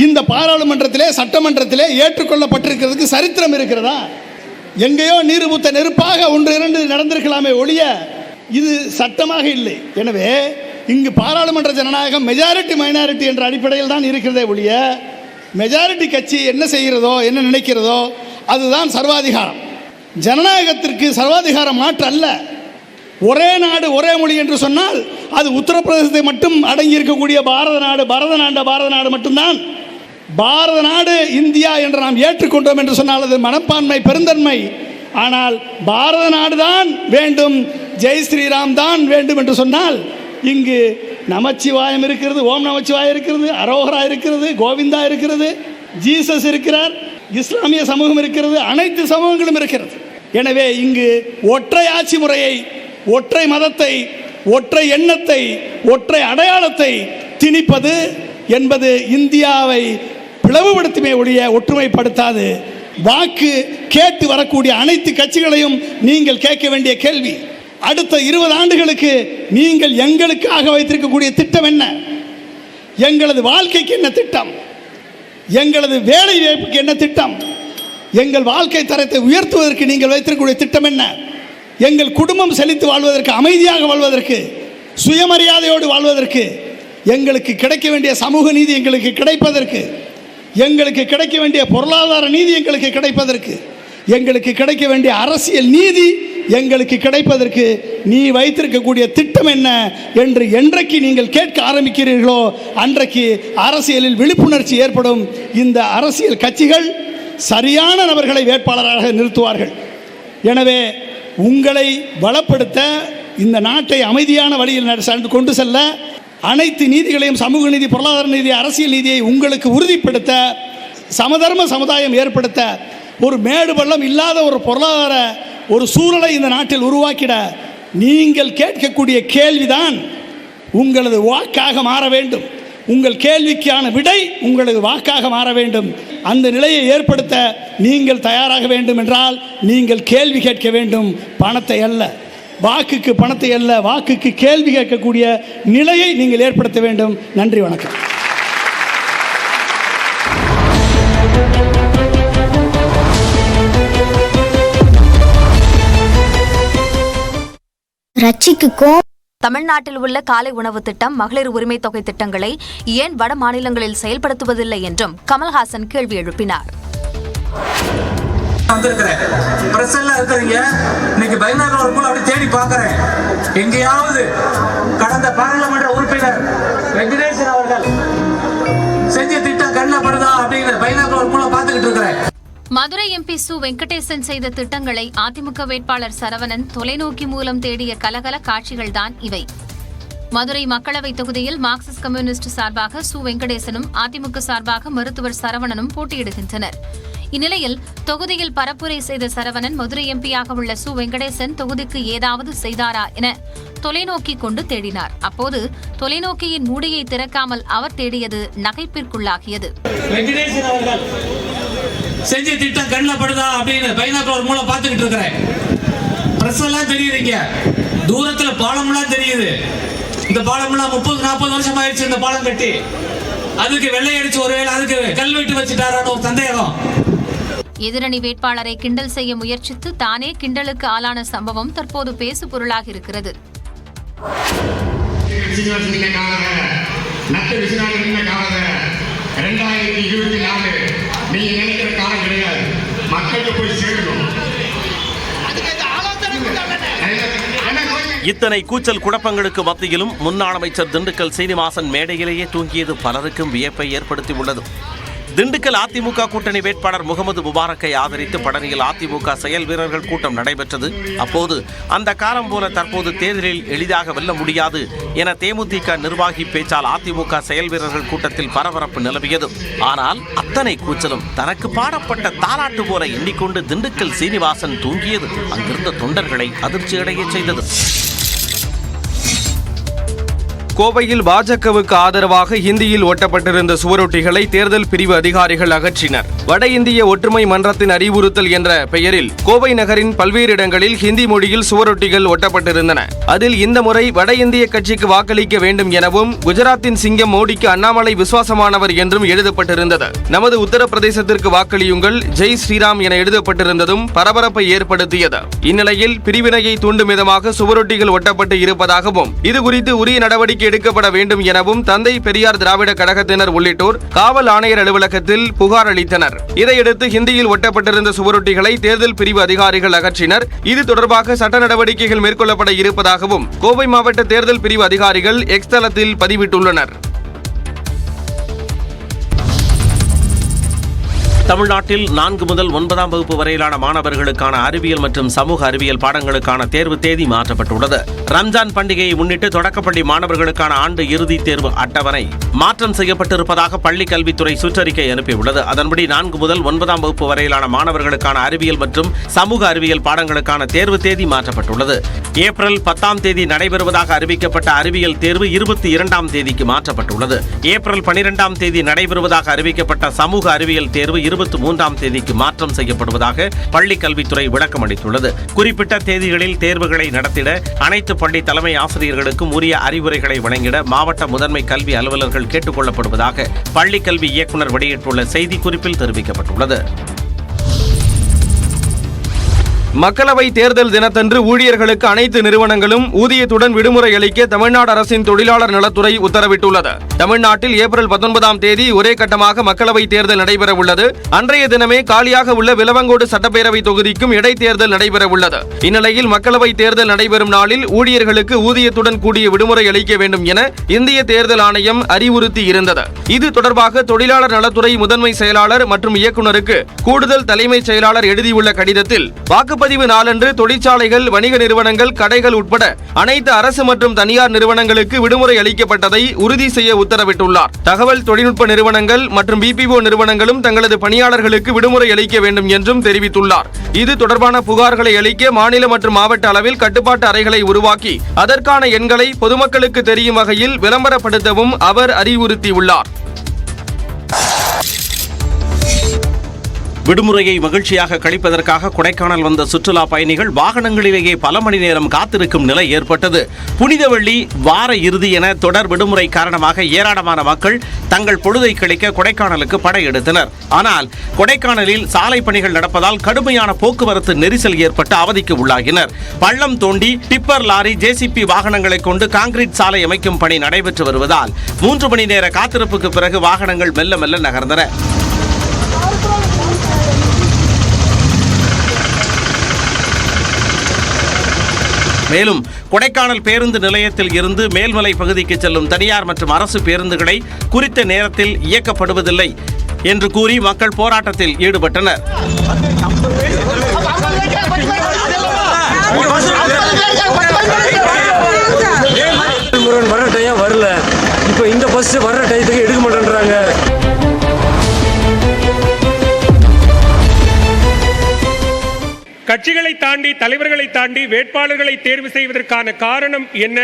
Speaker 4: இந்த பாராளுமன்றத்திலே, சட்டமன்றத்திலே ஏற்றுக்கொள்ளப்பட்டிருக்கிறதுக்கு சரித்திரம் இருக்கிறதா? எங்கேயோ நீர் ஊத்த நெருப்பாக 1-2 நடந்திருக்கலாமே ஒழிய இது சட்டமாக இல்லை. எனவே இங்கு பாராளுமன்ற ஜனநாயகம் மெஜாரிட்டி மைனாரிட்டி என்ற அடிப்படையில் தான் இருக்கிறதே ஒழிய மெஜாரிட்டி கட்சி என்ன செய்கிறதோ, என்ன நினைக்கிறதோ அதுதான் சர்வாதிகாரம். ஜனநாயகத்திற்கு சர்வாதிகாரம் மாற்று அல்ல. ஒரே நாடு ஒரே மொழி என்று சொன்னால் அது உத்தரப்பிரதேசத்தை மட்டும் அடங்கி இருக்கக்கூடிய பாரத நாடு மட்டும்தான். பாரத நாடு இந்தியா என்று நாம் ஏற்றுக்கொண்டோம் என்று சொன்னால் அது மனப்பான்மை, பெருந்தன்மை. ஆனால் பாரத நாடு தான் வேண்டும், ஜெய் ஸ்ரீராம் தான் வேண்டும் என்று சொன்னால் இங்கு நமச்சிவாயம் இருக்கிறது, ஓம் நமச்சிவாயம் இருக்கிறது, அரோகரா இருக்கிறது, கோவிந்தா இருக்கிறது, ஜீசஸ் இருக்கிறார், இஸ்லாமிய சமூகம் இருக்கிறது, அனைத்து சமூகங்களும் இருக்கிறது. எனவே இங்கு ஒற்றை ஆட்சி முறையை, ஒற்றை மதத்தை, ஒற்றை எண்ணத்தை, ஒற்றை அடையாளத்தை திணிப்பது என்பது இந்தியாவை பிளவுபடுத்துமே ஒழிய ஒற்றுமைப்படுத்தாது. வாக்கு கேட்டு வரக்கூடிய அனைத்து கட்சிகளையும் நீங்கள் கேட்க வேண்டிய கேள்வி, அடுத்த 20 ஆண்டுகளுக்கு நீங்கள் எங்களுக்காக வைத்திருக்கக்கூடிய திட்டம் என்ன? எங்களது வாழ்க்கைக்கு என்ன திட்டம்? எங்களது வேலை வாய்ப்புக்கு என்ன திட்டம்? எங்கள் வாழ்க்கை தரத்தை உயர்த்துவதற்கு நீங்கள் வைத்திருக்கக்கூடிய திட்டம் என்ன? எங்கள் குடும்பம் செழித்து வாழ்வதற்கு, அமைதியாக வாழ்வதற்கு, சுயமரியாதையோடு வாழ்வதற்கு, எங்களுக்கு கிடைக்க வேண்டிய சமூக நீதி எங்களுக்கு கிடைப்பதற்கு, எங்களுக்கு கிடைக்க வேண்டிய பொருளாதார நீதி எங்களுக்கு கிடைப்பதற்கு, எங்களுக்கு கிடைக்க வேண்டிய அரசியல் நீதி எங்களுக்கு கிடைப்பதற்கு நீ வைத்திருக்கக்கூடிய திட்டம் என்ன என்று என்றைக்கு நீங்கள் கேட்க ஆரம்பிக்கிறீர்களோ அன்றைக்கு அரசியலில் விழிப்புணர்ச்சி ஏற்படும். இந்த அரசியல் கட்சிகள் சரியான நபர்களை வேட்பாளராக நிறுத்துவார்கள். எனவே உங்களை வளப்படுத்த, இந்த நாட்டை அமைதியான வழியில் கொண்டு செல்ல, அனைத்து நீதிகளையும், சமூக நீதி, பொருளாதார நீதி, அரசியல் நீதியை உங்களுக்கு உறுதிப்படுத்த, சமதர்ம சமுதாயம் ஏற்படுத்த, ஒரு மேடு பள்ளம் இல்லாத ஒரு பொருளாதார ஒரு சூழலை இந்த நாட்டில் உருவாக்கிட நீங்கள் கேட்கக்கூடிய கேள்விதான் உங்களது வாக்காக மாற வேண்டும். உங்கள் கேள்விக்கான விடை உங்களது வாக்காக மாற வேண்டும். அந்த நிலையை ஏற்படுத்த நீங்கள் தயாராக வேண்டும் என்றால் நீங்கள் கேள்வி கேட்க வேண்டும், பணத்தை அல்ல. வாக்குக்கு பணத்தை அல்ல, வாக்குக்கு கேள்வி கேட்கக்கூடிய நிலையை நீங்கள் ஏற்படுத்த வேண்டும். நன்றி, வணக்கம்.
Speaker 5: தமிழ்நாட்டில் உள்ள காலை உணவு திட்டம், மகளிர் உரிமை தொகை திட்டங்களை ஏன் வட மாநிலங்களில் செயல்படுத்துவதில்லை என்றும் கமல்ஹாசன் கேள்வி எழுப்பினார்.
Speaker 6: தேடி பார்க்கிறேன், எங்கேயாவது கடந்த பாராளுமன்ற உறுப்பினர் வெங்கடேசன் அவர்கள் செஞ்ச திட்டம் அப்படின்னு பைனாக்குலர் மூலம் பார்த்துக்கிட்டு இருக்கிறேன்.
Speaker 5: மதுரை எம்பி சு வெங்கடேசன் செய்த திட்டங்களை அதிமுக வேட்பாளர் சரவணன் தொலைநோக்கி மூலம் தேடிய கலகல காட்சிகள்தான் இவை. மதுரை மக்களவை தொகுதியில் மார்க்சிஸ்ட் கம்யூனிஸ்ட் சார்பாக சு வெங்கடேசனும் அதிமுக சார்பாக மருத்துவர் சரவணனும் போட்டியிடுகின்றனர். இந்நிலையில் தொகுதியில் பரப்புரை செய்த சரவணன் மதுரை எம்பியாக உள்ள சு வெங்கடேசன் தொகுதிக்கு ஏதாவது செய்தாரா என தொலைநோக்கி கொண்டு தேடினார். அப்போது தொலைநோக்கியின் மூடியை திறக்காமல் அவர் தேடியது நகைப்பிற்குள்ளாகியது.
Speaker 6: வெங்கடேசன் அவர்கள் செஞ்ச திட்டம் கண்ணில் படுதா அப்படின்னு பைனாக்குலர் மூலம் பார்த்துக்கிட்டு இருக்கிறேன். பிரஸ் எல்லாம் தெரியுதுங்க, தூரத்துல பாலம்லாம் தெரியுது. இந்த பாலம்லாம் 30-40 வருஷம் ஆயிடுச்சு இந்த பாலம் கட்டி. அதுக்கு வெள்ளை அடிச்சு ஒருவேளை அதுக்கு கல்வெட்டு வச்சுட்டாரான ஒரு சந்தேகம்.
Speaker 5: எதிரணி வேட்பாளரை கிண்டல் செய்ய முயற்சித்து தானே கிண்டலுக்கு ஆளான சம்பவம் தற்போது பேசு பொருளாக இருக்கிறது.
Speaker 7: இத்தனை கூச்சல் குழப்பங்களுக்கு மத்தியிலும் முன்னாள் அமைச்சர் திண்டுக்கல் சீனிவாசன் மேடையிலேயே தூங்கியது பலருக்கும் வியப்பை ஏற்படுத்தியுள்ளது. திண்டுக்கல் அதிமுக கூட்டணி வேட்பாளர் முகமது முபாரக்கை ஆதரித்து பழனியில் அதிமுக செயல் வீரர்கள் கூட்டம் நடைபெற்றது. அப்போது அந்த காலம் போல தற்போது தேர்தலில் எளிதாக வெல்ல முடியாது என தேமுதிக நிர்வாகி பேச்சால் அதிமுக செயல் வீரர்கள் கூட்டத்தில் பரபரப்பு நிலவியது. ஆனால் அத்தனை கூச்சலும் தனக்கு பாடப்பட்ட தாலாட்டு போல எண்ணிக்கொண்டு திண்டுக்கல் சீனிவாசன் தூங்கியது அங்கிருந்த தொண்டர்களை அதிர்ச்சியடைய செய்தது.
Speaker 8: கோவையில் பாஜகவுக்கு ஆதரவாக ஹிந்தியில் ஒட்டப்பட்டிருந்த சுவரொட்டிகளை தேர்தல் பிரிவு அதிகாரிகள் அகற்றினர். வட இந்திய ஒற்றுமை மன்றத்தின் அறிவுறுத்தல் என்ற பெயரில் கோவை நகரின் பல்வேறு இடங்களில் ஹிந்தி மொழியில் சுவரொட்டிகள் ஒட்டப்பட்டிருந்தன. அதில் இந்த முறை வட இந்திய கட்சிக்கு வாக்களிக்க வேண்டும் எனவும் குஜராத்தின் சிங்கம் மோடிக்கு அண்ணாமலை விசுவாசமானவர் என்றும் எழுதப்பட்டிருந்தது. நமது உத்தரப்பிரதேசத்திற்கு வாக்களியுங்கள், ஜெய் ஸ்ரீராம் என எழுதப்பட்டிருந்ததும் பரபரப்பை ஏற்படுத்தியது. இந்நிலையில் பிரிவினையை தூண்டும் விதமாக சுவரொட்டிகள் ஒட்டப்பட்டு இருப்பதாகவும் இதுகுறித்து உரிய நடவடிக்கை எடுக்கப்பட வேண்டும் எனவும் தந்தை பெரியார் திராவிட கழகத்தினர் உள்ளிட்டோர் காவல் ஆணையர் அலுவலகத்தில் புகார் அளித்தனர். இதையடுத்து ஹிந்தியில் ஒட்டப்பட்டிருந்த சுவரொட்டிகளை தேர்தல் பிரிவு அதிகாரிகள் அகற்றினர். இது தொடர்பாக சட்ட நடவடிக்கைகள் மேற்கொள்ளப்பட இருப்பதாகவும் கோவை மாவட்ட தேர்தல் பிரிவு அதிகாரிகள் எக்ஸ் தளத்தில் பதிவிட்டுள்ளனர்.
Speaker 7: தமிழ்நாட்டில் 4 முதல் 9ஆம் வகுப்பு வரையிலான மாணவர்களுக்கான அறிவியல் மற்றும் சமூக அறிவியல் பாடங்களுக்கான தேர்வு தேதி மாற்றப்பட்டுள்ளது. ரம்ஜான் பண்டிகையை முன்னிட்டு தொடக்கப்பள்ளி மாணவர்களுக்கான ஆண்டு இறுதி தேர்வு அட்டவணை மாற்றம் செய்யப்பட்டிருப்பதாக பள்ளிக் கல்வித்துறை சுற்றறிக்கை அனுப்பியுள்ளது. அதன்படி 4 முதல் 9ஆம் வகுப்பு வரையிலான மாணவர்களுக்கான அறிவியல் மற்றும் சமூக அறிவியல் பாடங்களுக்கான தேர்வு தேதி மாற்றப்பட்டுள்ளது. ஏப்ரல் 10ஆம் தேதி நடைபெறுவதாக அறிவிக்கப்பட்ட அறிவியல் தேர்வு 22ஆம் தேதிக்கு மாற்றப்பட்டுள்ளது. ஏப்ரல் 12ஆம் தேதி நடைபெறுவதாக அறிவிக்கப்பட்ட சமூக அறிவியல் தேர்வு 23ஆம் தேதிக்கு மாற்றம் செய்யப்படுவதாக பள்ளிக் கல்வித்துறை விளக்கம் அளித்துள்ளது. குறிப்பிட்ட தேதிகளில் தேர்வுகளை நடத்திட அனைத்து பள்ளி தலைமை ஆசிரியர்களுக்கும் உரிய அறிவுரைகளை வழங்கிட மாவட்ட முதன்மை கல்வி அலுவலர்கள் கேட்டுக் கொள்ளப்படுவதாக பள்ளிக் கல்வி இயக்குநர் வெளியிட்டுள்ள செய்திக்குறிப்பில் தெரிவிக்கப்பட்டுள்ளது.
Speaker 8: மக்களவை தேர்தல் தினத்தன்று ஊழியர்களுக்கு அனைத்து நிறுவனங்களும் ஊதியத்துடன் விடுமுறை அளிக்க தமிழ்நாடு அரசின் தொழிலாளர் நலத்துறை உத்தரவிட்டுள்ளது. தமிழ்நாட்டில் ஏப்ரல் 19ஆம் தேதி ஒரே கட்டமாக மக்களவை தேர்தல் நடைபெற உள்ளது. அன்றைய தினமே காலியாக உள்ள விளவங்கோடு சட்டப்பேரவை தொகுதிக்கும் இடைத்தேர்தல் நடைபெற உள்ளது. இந்நிலையில் மக்களவை தேர்தல் நடைபெறும் நாளில் ஊழியர்களுக்கு ஊதியத்துடன் கூடிய விடுமுறை அளிக்க வேண்டும் என இந்திய தேர்தல் ஆணையம் அறிவுறுத்தி இருந்தது. இது தொடர்பாக தொழிலாளர் நலத்துறை முதன்மை செயலாளர் மற்றும் இயக்குநருக்கு கூடுதல் தலைமைச் செயலாளர் எழுதியுள்ள கடிதத்தில் வாக்குப்பதிவு நாளன்று தொழிற்சாலைகள், வணிக நிறுவனங்கள், கடைகள் உட்பட அனைத்து அரசு மற்றும் தனியார் நிறுவனங்களுக்கு விடுமுறை அளிக்கப்பட்டதை உறுதி செய்ய உத்தரவிட்டுள்ளார். தகவல் தொழில்நுட்ப நிறுவனங்கள் மற்றும் பிபிஓ நிறுவனங்களும் தங்களது பணியாளர்களுக்கு விடுமுறை அளிக்க வேண்டும் என்றும் தெரிவித்துள்ளார். இது தொடர்பான புகார்களை அளிக்க மாநில மற்றும் மாவட்ட அளவில் கட்டுப்பாட்டு அறைகளை உருவாக்கி அதற்கான எண்களை பொதுமக்களுக்கு தெரியும் வகையில் விளம்பரப்படுத்தவும் அவர் அறிவுறுத்தியுள்ளார்.
Speaker 7: விடுமுறையை மகிழ்ச்சியாக கழிப்பதற்காக கொடைக்கானல் வந்த சுற்றுலா பயணிகள் வாகனங்களிலேயே பல மணி நேரம் காத்திருக்கும் நிலை ஏற்பட்டது. புனித வெள்ளி, வார இறுதி என தொடர் விடுமுறை காரணமாக ஏராளமான மக்கள் தங்கள் பொழுதை கழிக்க கொடைக்கானலுக்கு படையெடுத்தனர். ஆனால் கொடைக்கானலில் சாலை பணிகள் நடப்பதால் கடுமையான போக்குவரத்து நெரிசல் ஏற்பட்டு அவதிக்கு உள்ளாகினர். பள்ளம் தோண்டி டிப்பர், லாரி, ஜேசிபி வாகனங்களை கொண்டு கான்கிரீட் சாலை அமைக்கும் பணி நடைபெற்று வருவதால் 3 மணி நேர காத்திருப்புக்கு பிறகு வாகனங்கள் மெல்ல மெல்ல நகர்ந்தன. மேலும் கொடைக்கானல் பேருந்து நிலையத்தில் இருந்து மேல்மலை பகுதிக்கு செல்லும் தனியார் மற்றும் அரசு பேருந்துகளை குறித்த நேரத்தில் இயக்கப்படுவதில்லை. என்று கூறி மக்கள் போராட்டத்தில் ஈடுபட்டனர்.
Speaker 9: வர்ற டைம் வரல, இப்போ இந்த பஸ் வர்ற டயத்துக்கு எடுக்க மாட்டேன்றாங்க.
Speaker 1: கட்சிகளை தாண்டி, தலைவர்களை தாண்டி வேட்பாளர்களை தேர்வு செய்வதற்கான காரணம் என்ன?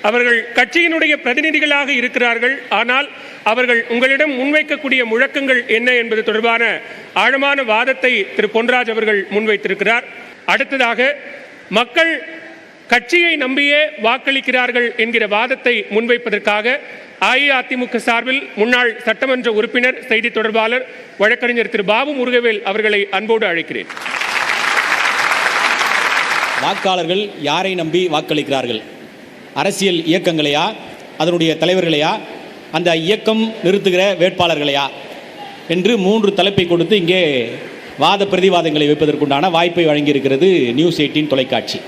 Speaker 1: அவர்கள் கட்சியினுடைய பிரதிநிதிகளாக இருக்கிறார்கள். ஆனால் அவர்கள் உங்களிடம் முன்வைக்கக்கூடிய முழக்கங்கள் என்ன என்பது தொடர்பான ஆழமான வாதத்தை திரு பொன்ராஜ் அவர்கள் முன்வைத்திருக்கிறார். அடுத்ததாக, மக்கள் கட்சியை நம்பியே வாக்களிக்கிறார்கள் என்கிற வாதத்தை முன்வைப்பதற்காக அஇஅதிமுக சார்பில் முன்னாள் சட்டமன்ற உறுப்பினர், செய்தி தொடர்பாளர், வழக்கறிஞர் திரு பாபு முருகவேல் அவர்களை அன்போடு அழைக்கிறேன்.
Speaker 10: வாக்காளர்கள் யாரை நம்பி வாக்களிக்கிறார்கள்? அரசியல் இயக்கங்களையா, அதனுடைய தலைவர்களையா, அந்த இயக்கம் நிறுத்துகிற வேட்பாளர்களையா என்று 3 தலைப்பை கொடுத்து இங்கே வாத பிரதிவாதங்களை வைப்பதற்குண்டான வாய்ப்பை வழங்கியிருக்கிறது நியூஸ் 18 தொலைக்காட்சி.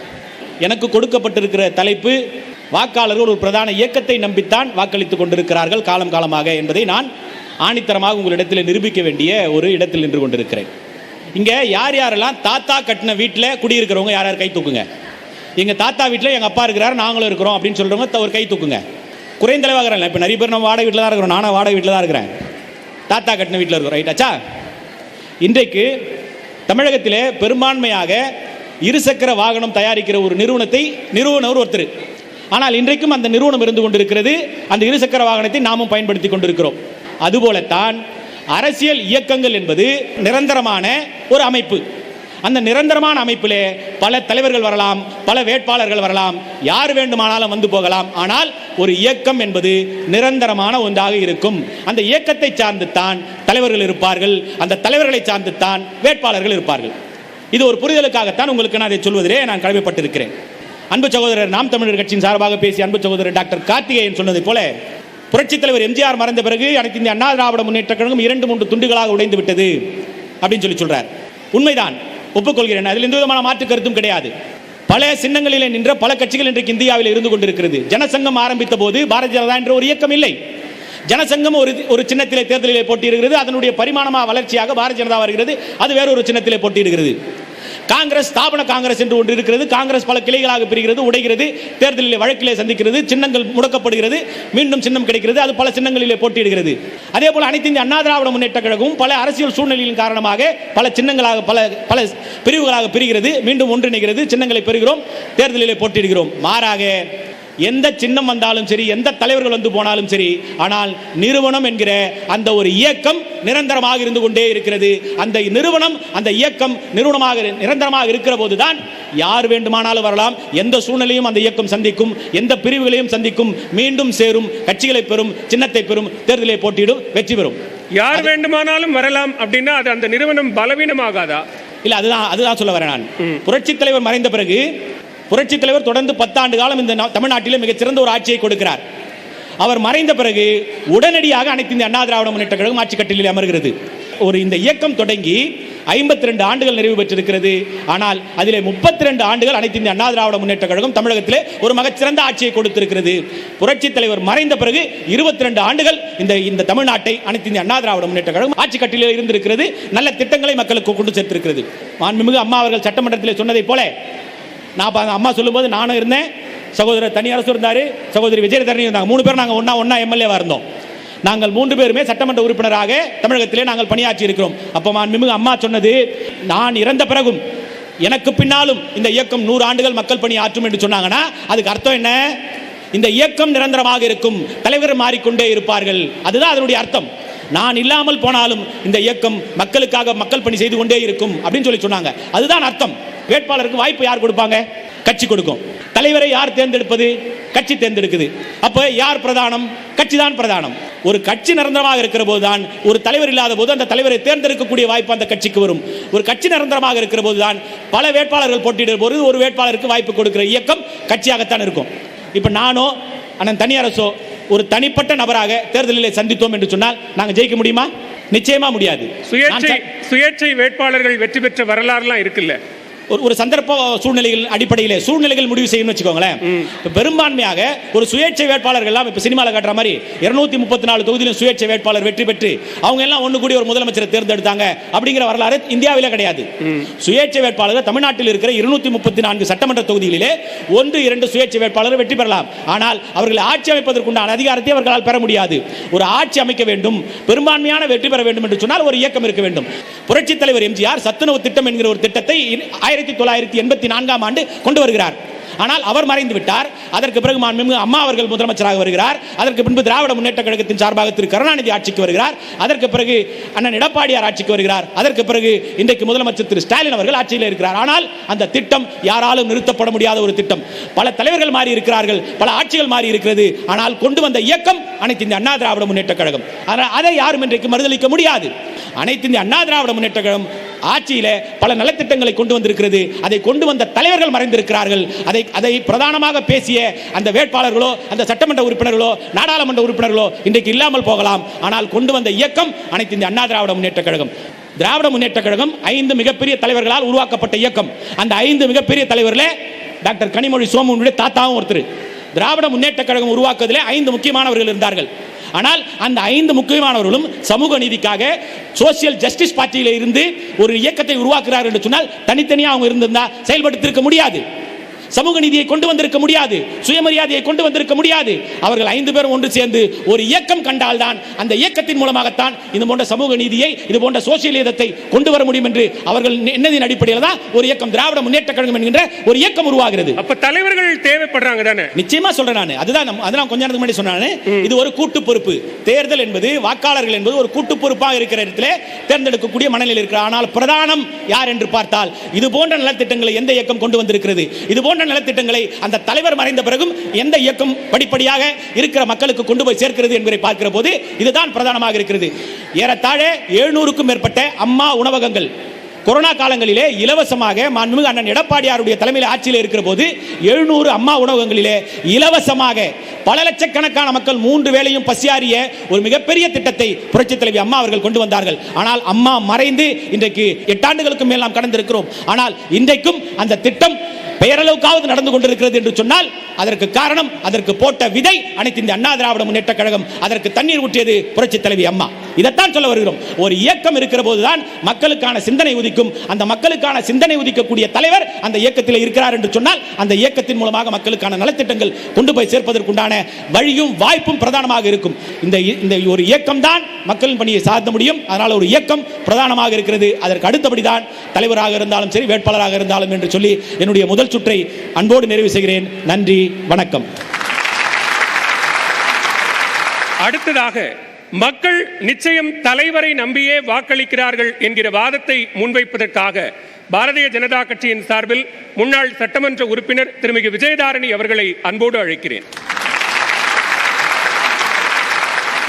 Speaker 10: எனக்கு கொடுக்கப்பட்டிருக்கிற தலைப்பு, வாக்காளர்கள் ஒரு பிரதான இயக்கத்தை நம்பித்தான் வாக்களித்துக் கொண்டிருக்கிறார்கள் காலம் காலமாக என்பதை நான் ஆணித்தரமாக உங்களிடத்தில் நிரூபிக்க வேண்டிய ஒரு இடத்தில் நின்று கொண்டிருக்கிறேன். இங்கே யார் யாரெல்லாம் தாத்தா கட்டின வீட்டில் குடியிருக்கிறவங்க யார் யார் கை தூக்குங்க. எங்கள் தாத்தா வீட்டில் எங்கள் அப்பா இருக்கிறார், நாங்களும் இருக்கிறோம் அப்படின்னு சொல்கிறவங்க ஒரு கை தூக்குங்க. குறைந்தளவாக இருக்கிறேன். இப்போ நிறைய பேர் நம்ம வாடகை வீட்டில் தான் இருக்கிறோம். நானும் வாடகை வீட்டில் தான் இருக்கிறேன். தாத்தா கட்டின வீட்டில் இருக்கிறோம். ரைட்டாச்சா? இன்றைக்கு தமிழகத்திலே பெரும்பான்மையாக இருசக்கர வாகனம் தயாரிக்கிற ஒரு நிறுவனர் ஒருத்தர். ஆனால் இன்றைக்கும் அந்த நிறுவனம் இருந்து கொண்டிருக்கிறது. அந்த இருசக்கர வாகனத்தை நாமும் பயன்படுத்தி கொண்டிருக்கிறோம். அதுபோலத்தான் அரசியல் இயக்கங்கள் என்பது நிரந்தரமான ஒரு அமைப்பு. அந்த நிரந்தரமான அமைப்பிலே பல தலைவர்கள் வரலாம், பல வேட்பாளர்கள் வரலாம், யார் வேண்டுமானாலும் வந்து போகலாம். ஆனால் ஒரு இயக்கம் என்பது நிரந்தரமான ஒன்றாக இருக்கும். அந்த இயக்கத்தை சார்ந்து தான் தலைவர்கள் இருப்பார்கள், அந்த தலைவர்களை சார்ந்து தான் வேட்பாளர்கள் இருப்பார்கள். இது ஒரு புரிதலுக்காகத்தான் உங்களுக்கு நான் அதை சொல்வதிலே நான் கடமைப்பட்டிருக்கிறேன். அன்பு சகோதரர், நாம் தமிழர் கட்சியின் சார்பாக பேசிய அன்பு சகோதரர் டாக்டர் கார்த்திகேயன் சொன்னதை போல, புரட்சித் தலைவர் எம்ஜிஆர் மறைந்த பிறகு அனைத்து இந்திய அண்ணா திராவிட முன்னேற்ற கழகம் 2-3 துண்டுகளாக உடைந்து விட்டது அப்படின்னு சொல்றார். உண்மைதான், ஒப்புக்கொள்கிறேன். அதில் எந்த விதமான மாற்று கருத்தும் கிடையாது. பல சின்னங்களிலே நின்ற பல கட்சிகள் இன்றைக்கு இந்தியாவில் இருந்து கொண்டிருக்கிறது. ஜனசங்கம் ஆரம்பித்த போது பாரதிய ஜனதா என்ற ஒரு இயக்கம் இல்லை. ஜனசங்கம் ஒரு சின்னத்திலே தேர்தலிலே போட்டியிடுகிறது. அதனுடைய பரிமாணமாக வளர்ச்சியாக பாரதிய ஜனதா வருகிறது. அது வேறொரு சின்னத்திலே போட்டியிடுகிறது. காங்கிரஸ் ஸ்தாபன காங்கிரஸ் என்று ஒன்று இருக்கிறது. காங்கிரஸ் பல கிளைகளாக பிரிகிறது, உடைகிறது, தேர்தலில் வழக்கிலே சந்திக்கிறது, சின்னங்கள் முடக்கப்படுகிறது, மீண்டும் சின்னம் கிடைக்கிறது, அது பல சின்னங்களிலே போட்டியிடுகிறது. அதே போல அனைத்து இந்திய அண்ணா திராவிட முன்னேற்ற கழகம் பல அரசியல் சூழ்நிலையின் காரணமாக பல சின்னங்களாக பல பிரிவுகளாக பிரிகிறது, மீண்டும் ஒன்றிணைகிறது, சின்னங்களை பெறுகிறோம், தேர்தலிலே போட்டியிடுகிறோம். மாறாக எந்த சின்னம் வந்தாலும் சரி, எந்த தலைவர்கள் வந்து போனாலும் சரி, ஆனால் நிறுவனம் என்கிற அந்த ஒரு இயக்கம் நிரந்தரமாக இருந்து கொண்டே இருக்கிறது. அந்த நிறுவனம், அந்த இயக்கம் நிறுவனமாக நிரந்தரமாக இருக்கிற போதுதான் யார் வேண்டுமானாலும் வரலாம், எந்த சூழ்நிலையும் அந்த இயக்கம் சந்திக்கும், எந்த பிரிவுகளையும் சந்திக்கும், மீண்டும் சேரும், கட்சிகளை பெறும், சின்னத்தை பெறும், தேர்தலை போட்டியிடும், வெற்றி பெறும்.
Speaker 1: யார் வேண்டுமானாலும் வரலாம் அப்படின்னா அது அந்த நிறுவனம் பலவீனமாகாதா?
Speaker 10: இல்ல, அதுதான் சொல்ல வரேன் நான். புரட்சித் தலைவர் மறைந்த பிறகு புரட்சித் தலைவர் தொடர்ந்து 10 ஆண்டு காலம் இந்த தமிழ்நாட்டிலே மிகச்சிறந்த ஒரு ஆட்சியை கொடுக்கிறார். அவர் மறைந்த பிறகு உடனடியாக அனைத்து இந்திய அண்ணா திராவிட முன்னேற்ற கழகம் ஆட்சி கட்டிலில் அமர்கிறது. இந்த இயக்கம் தொடங்கி 52 ஆண்டுகள் நிறைவு பெற்றிருக்கிறது. ஆனால் அதிலே 32 ஆண்டுகள் அனைத்து இந்திய அண்ணா திராவிட முன்னேற்ற கழகம் தமிழகத்திலே ஒரு மிகச்சிறந்த ஆட்சியை கொடுத்திருக்கிறது. புரட்சித் தலைவர் மறைந்த பிறகு 22 ஆண்டுகள் இந்த தமிழ்நாட்டை அனைத்து இந்திய அண்ணா திராவிட முன்னேற்ற கழகம் ஆட்சி கட்டிலில் இருந்திருக்கிறது. நல்ல திட்டங்களை மக்களுக்கு கொண்டு சேர்த்திருக்கிறது. மாண்புமிகு அம்மா அவர்கள் சட்டமன்றத்தில் சொன்னதை போல, நான் அம்மா சொல்லும்போது நானும் இருந்தேன், சகோதரர் தனியரசு இருந்தார், சகோதரி விஜயதரணி இருந்தாங்க. 3 பேர் நாங்கள் ஒன்னா எம்எல்ஏவாக இருந்தோம். நாங்கள் 3 பேருமே சட்டமன்ற உறுப்பினராக தமிழகத்திலே நாங்கள் பணியாற்றி இருக்கிறோம். அப்போ மாண்புமிகு அம்மா சொன்னது, நான் இறந்த பிறகும் எனக்கு பின்னாலும் இந்த இயக்கம் 100 ஆண்டுகள் மக்கள் பணி ஆற்றும் என்று சொன்னாங்கன்னா அதுக்கு அர்த்தம் என்ன? இந்த இயக்கம் நிரந்தரமாக இருக்கும், தலைவர் மாறிக்கொண்டே இருப்பார்கள். அதுதான் அதனுடைய அர்த்தம். நான் இல்லாமல் போனாலும் இந்த இயக்கம் மக்களுக்காக மக்கள் பணி செய்து கொண்டே இருக்கும் அப்படின்னு சொன்னாங்க. அதுதான் அர்த்தம். வேட்பாளருக்கு வாய்ப்பு யார் கொடுப்பாங்க? கட்சி கொடுக்கும். தலைவரை யார் தேர்ந்தெடுப்பது? கட்சி தேர்ந்தெடுக்குது. அப்ப யார் பிரதானம்? கட்சி தான் பிரதானம். ஒரு கட்சி நிரந்தரமாக இருக்கிற போதுதான், ஒரு தலைவர் இல்லாத போது அந்த தலைவரை தேர்ந்தெடுக்கக்கூடிய வாய்ப்பு அந்த கட்சிக்கு வரும். ஒரு கட்சி நிரந்தரமாக இருக்கிற போதுதான் பல வேட்பாளர்கள் போட்டியிடும் போது ஒரு வேட்பாளருக்கு வாய்ப்பு கொடுக்கிற இயக்கம் கட்சியாகத்தான் இருக்கும். இப்ப நானோ அண்ணன் தனியரசோ ஒரு தனிப்பட்ட நபராக தேர்தலிலே சந்தித்தோம் என்று சொன்னால் நாங்கள் ஜெயிக்க முடியுமா? நிச்சயமா முடியாது.
Speaker 1: சுயேட்சை வேட்பாளர்கள் வெற்றி பெற்ற வரலாறுலாம் இருக்குல்ல.
Speaker 10: ஒரு சந்தர்ப்ப சூழ்நிலைகள் அடிப்படையில் சூழ்நிலைகள் முடிவு செய்யணும்னு வச்சுக்கோங்களேன். பெரும்பான்மையாக ஒரு சுயேட்சை வேட்பாளர்கள் எல்லாம் இப்போ சினிமாவில் காட்டுற மாதிரி 234 தொகுதியிலும் சுயேட்சை வேட்பாளர் வெற்றி பெற்று அவங்க எல்லாம் ஒன்று கூடி ஒரு முதலமைச்சரை தேர்ந்தெடுத்தாங்க அப்படிங்கிற வரலாறு இந்தியாவிலே கிடையாது. சுயேட்சை வேட்பாளர்கள் தமிழ்நாட்டில் இருக்கிற 234 சட்டமன்ற தொகுதிகளிலே 1-2 சுயேட்சை வேட்பாளர்கள் வெற்றி பெறலாம். ஆனால் அவர்கள் ஆட்சி அமைப்பதற்குண்டான அதிகாரத்தை அவர்களால் பெற முடியாது. ஒரு ஆட்சி அமைக்க வேண்டும், பெரும்பான்மையான வெற்றி பெற வேண்டும் என்று சொன்னால் ஒரு இயக்கம் இருக்க வேண்டும். புரட்சித் தலைவர் எம்ஜிஆர் சத்துணவு திட்டம் என்கிற ஒரு திட்டத்தை 1984ஆம் ஆண்டு கொண்டு வருகிறார். ஆனால் அவர் மறைந்து விட்டார். அதற்கு பிறகு அம்மா அவர்கள் முதலமைச்சராக வருகிறார். அதற்கு பின்பு திராவிட முன்னேற்ற கழகத்தின் சார்பாக திரு கருணாநிதி ஆட்சிக்கு வருகிறார். அதற்கு பிறகு அண்ணன் எடப்பாடியார் ஆட்சிக்கு வருகிறார். அதற்கு பிறகு இன்றைக்கு முதலமைச்சர் திரு ஸ்டாலின் அவர்கள் ஆட்சியில் இருக்கிறார். ஆனால் அந்த திட்டம் யாராலும் நிறுத்தப்பட முடியாத ஒரு திட்டம். பல தலைவர்கள் மாறி இருக்கிறார்கள், பல ஆட்சிகள் மாறி இருக்கிறது. ஆனால் கொண்டு வந்த இயக்கம் அனைத்து இந்திய அண்ணா திராவிட முன்னேற்ற கழகம். அதை யாரும் இன்றைக்கு மறுதலிக்க முடியாது. அனைத்து இந்திய அண்ணா திராவிட முன்னேற்ற கழகம் ஆட்சியில பல நலத்திட்டங்களை கொண்டு வந்திருக்கிறது. அதை கொண்டு வந்த தலைவர்கள் மறைந்திருக்கிறார்கள். அதை பிரதானமாக பேசிய அந்த வேட்பாளர்களோ, அந்த சட்டமன்ற உறுப்பினர்களோ, நாடாளுமன்ற உறுப்பினர்களோ இன்றைக்கு இல்லாமல் போகலாம். ஆனால் கொண்டு வந்த இயக்கம் அனைத்து இந்திய அண்ணா திராவிட முன்னேற்ற கழகம். திராவிட முன்னேற்ற கழகம் 5 மிகப்பெரிய தலைவர்களால் உருவாக்கப்பட்ட இயக்கம். அந்த 5 மிகப்பெரிய தலைவர்களே டாக்டர் கனிமொழி சோமுனுடைய தாத்தாவும் ஒருத்தர். திராவிட முன்னேற்ற கழகம் உருவாக்குவதிலே 5 முக்கியமானவர்கள் இருந்தார்கள். ஆனால் அந்த 5 முக்கியமானவர்களும் சமூக நீதிக்காக சோசியல் ஜஸ்டிஸ் பார்ட்டியில இருந்து ஒரு இயக்கத்தை உருவாக்குறார்கள் என்று சொன்னால் தனித்தனியாக அவங்க இருந்திருந்தா செயல்படுத்திருக்க முடியாது. சமூக நீதியை கொண்டு வந்திருக்க முடியாது, சுயமரியாதையை கொண்டு வந்திருக்க முடியாது. அவர்கள் 5 பேரும் ஒன்று சேர்ந்து ஒரு இயக்கம் கண்டால்தான் அந்த இயக்கத்தின் மூலமாகத்தான் இது போன்ற சமூக நீதியை, இது போன்ற சோசியலிசத்தை கொண்டு வர முடியும் என்று அவர்கள் எண்ணதின் அடிப்படையில் தான் ஒரு இயக்கம் திராவிட முன்னேற்ற கழகம் என்கின்ற ஒரு இயக்கம் உருவாகிறது.
Speaker 1: அப்ப தலைவர்கள் தேவைப்படுறாங்க தானே?
Speaker 10: நிச்சயமா சொல்றேன் நான். அதுதான் கொஞ்ச நேரத்துக்கு முன்னாடி சொன்னானே, இது ஒரு கூட்டு பொறுப்பு. தேர்தல் என்பது, வாக்காளர்கள் என்பது ஒரு கூட்டு பொறுப்பாக இருக்கிற இடத்திலே தேர்ந்தெடுக்கக்கூடிய மனநிலை இருக்கிறார். ஆனால் பிரதானம் யார் என்று பார்த்தால் இது போன்ற நலத்திட்டங்களை எந்த இயக்கம் கொண்டு வந்திருக்கிறது, இது போன்ற நலத்திட்டங்களை அந்த தலைவர் மறைந்த பிறகும் எந்த இயக்கம் படிப்படியாக இருக்கிற மக்களுக்கு கொண்டு போய் சேர்க்கிறது என்பதை பார்க்கிற போது இதுதான் பிரதானமாக இருக்கிறது. ஏறத்தாழ 700க்கும் மேற்பட்ட அம்மா உணவகங்கள் கொரோனா காலங்களிலே இலவசமாக மாண்புமிகு அண்ணன் எடப்பாடியாருடைய தலைமையில் ஆட்சியில் இருக்கிற போது 700 அம்மா உணவகங்களிலே இலவசமாக பல லட்சக்கணக்கான மக்கள் 3 வேளையும் பசியாரிய ஒரு மிகப்பெரிய திட்டத்தை புரட்சித் தலைவி அம்மா அவர்கள் கொண்டு வந்தார்கள். ஆனால் அம்மா மறைந்து இன்றைக்கு 8 ஆண்டுகளுக்கு மேல் நாம் கடந்திருக்கிறோம். ஆனால் இன்றைக்கும் அந்த திட்டம் பெயரளவுக்காவது நடந்து கொண்டிருக்கிறது என்று சொன்னால் அதற்கு காரணம், அதற்கு போட்ட விதை அனைத்து இந்த அண்ணா திராவிட முன்னேற்ற கழகம். அதற்கு தண்ணீர் ஊற்றியது புரட்சி தலைவி அம்மா. இதைத்தான் சொல்ல வருகிறோம். ஒரு இயக்கம் இருக்கிற போதுதான் மக்களுக்கான சிந்தனை உதிக்கும். அந்த மக்களுக்கான சிந்தனை உதிக்கக்கூடிய தலைவர் அந்த இயக்கத்தில் இருக்கிறார் என்று சொன்னால் அந்த இயக்கத்தின் மூலமாக மக்களுக்கான நலத்திட்டங்கள் கொண்டு போய் சேர்ப்பதற்குண்டான வழியும் வாய்ப்பும் பிரதானமாக இருக்கும். இந்த ஒரு இயக்கம் தான் மக்களின் பணியை சாதிக்க முடியும். அதனால் ஒரு இயக்கம் பிரதானமாக இருக்கிறது. அதற்கு அடுத்தபடிதான் தலைவராக இருந்தாலும் சரி, வேட்பாளராக இருந்தாலும் என்று சொல்லி என்னுடைய முதல் சுற்றை அன்போடு நிறைவு செய்கிறேன். நன்றி, வணக்கம்.
Speaker 1: அடுத்ததாக மக்கள் நிச்சயம் தலைவரை நம்பியே வாக்களிக்கிறார்கள் என்கிற வாதத்தை முன்வைப்பதற்காக பாரதிய ஜனதா கட்சியின் சார்பில் முன்னாள் சட்டமன்ற உறுப்பினர் திருமிகு விஜயதாரணி அவர்களை அன்போடு அழைக்கிறேன்.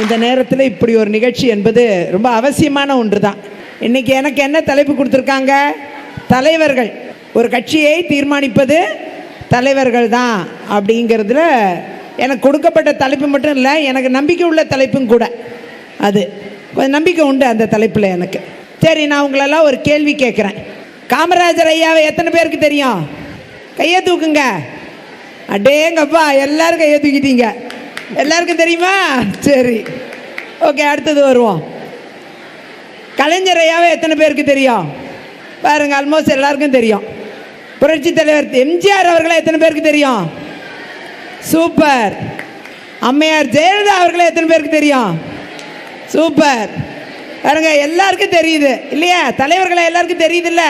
Speaker 11: இந்த நேரத்தில் இப்படி ஒரு நிகழ்ச்சி என்பது ரொம்ப அவசியமான ஒன்று தான். இன்னைக்கு எனக்கு என்ன தலைப்பு கொடுத்துருக்காங்க? தலைவர்கள். ஒரு கட்சியை தீர்மானிப்பது தலைவர்கள் தான் அப்படிங்கிறதுல எனக்கு கொடுக்கப்பட்ட தலைப்பு மட்டும் இல்லை, எனக்கு நம்பிக்கை உள்ள தலைப்பும் கூட. அது கொஞ்சம் நம்பிக்கை உண்டு அந்த தலைப்பில் எனக்கு. சரி, நான் உங்களெல்லாம் ஒரு கேள்வி கேட்குறேன். காமராஜர் ஐயாவை எத்தனை பேருக்கு தெரியும்? கையை தூக்குங்க. அடேங்கப்பா, எல்லாரும் கையை தூக்கிட்டீங்க. எல்லாருக்கும் தெரியுமா? சரி, ஓகே, அடுத்தது வருவோம். கலைஞர் ஐயாவை எத்தனை பேருக்கு தெரியும்? பாருங்க, ஆல்மோஸ்ட் எல்லாருக்கும் தெரியும். புரட்சி தலைவர் எம்ஜிஆர் அவர்களை எத்தனை பேருக்கு தெரியும்? சூப்பர். அம்மையார் ஜெயலலிதா அவர்களை எத்தனை பேருக்கு தெரியும்? சூப்பர். பாருங்க, எல்லாருக்கும் தெரியுது இல்லையா? தலைவர்களை எல்லாருக்கும் தெரியுது இல்ல?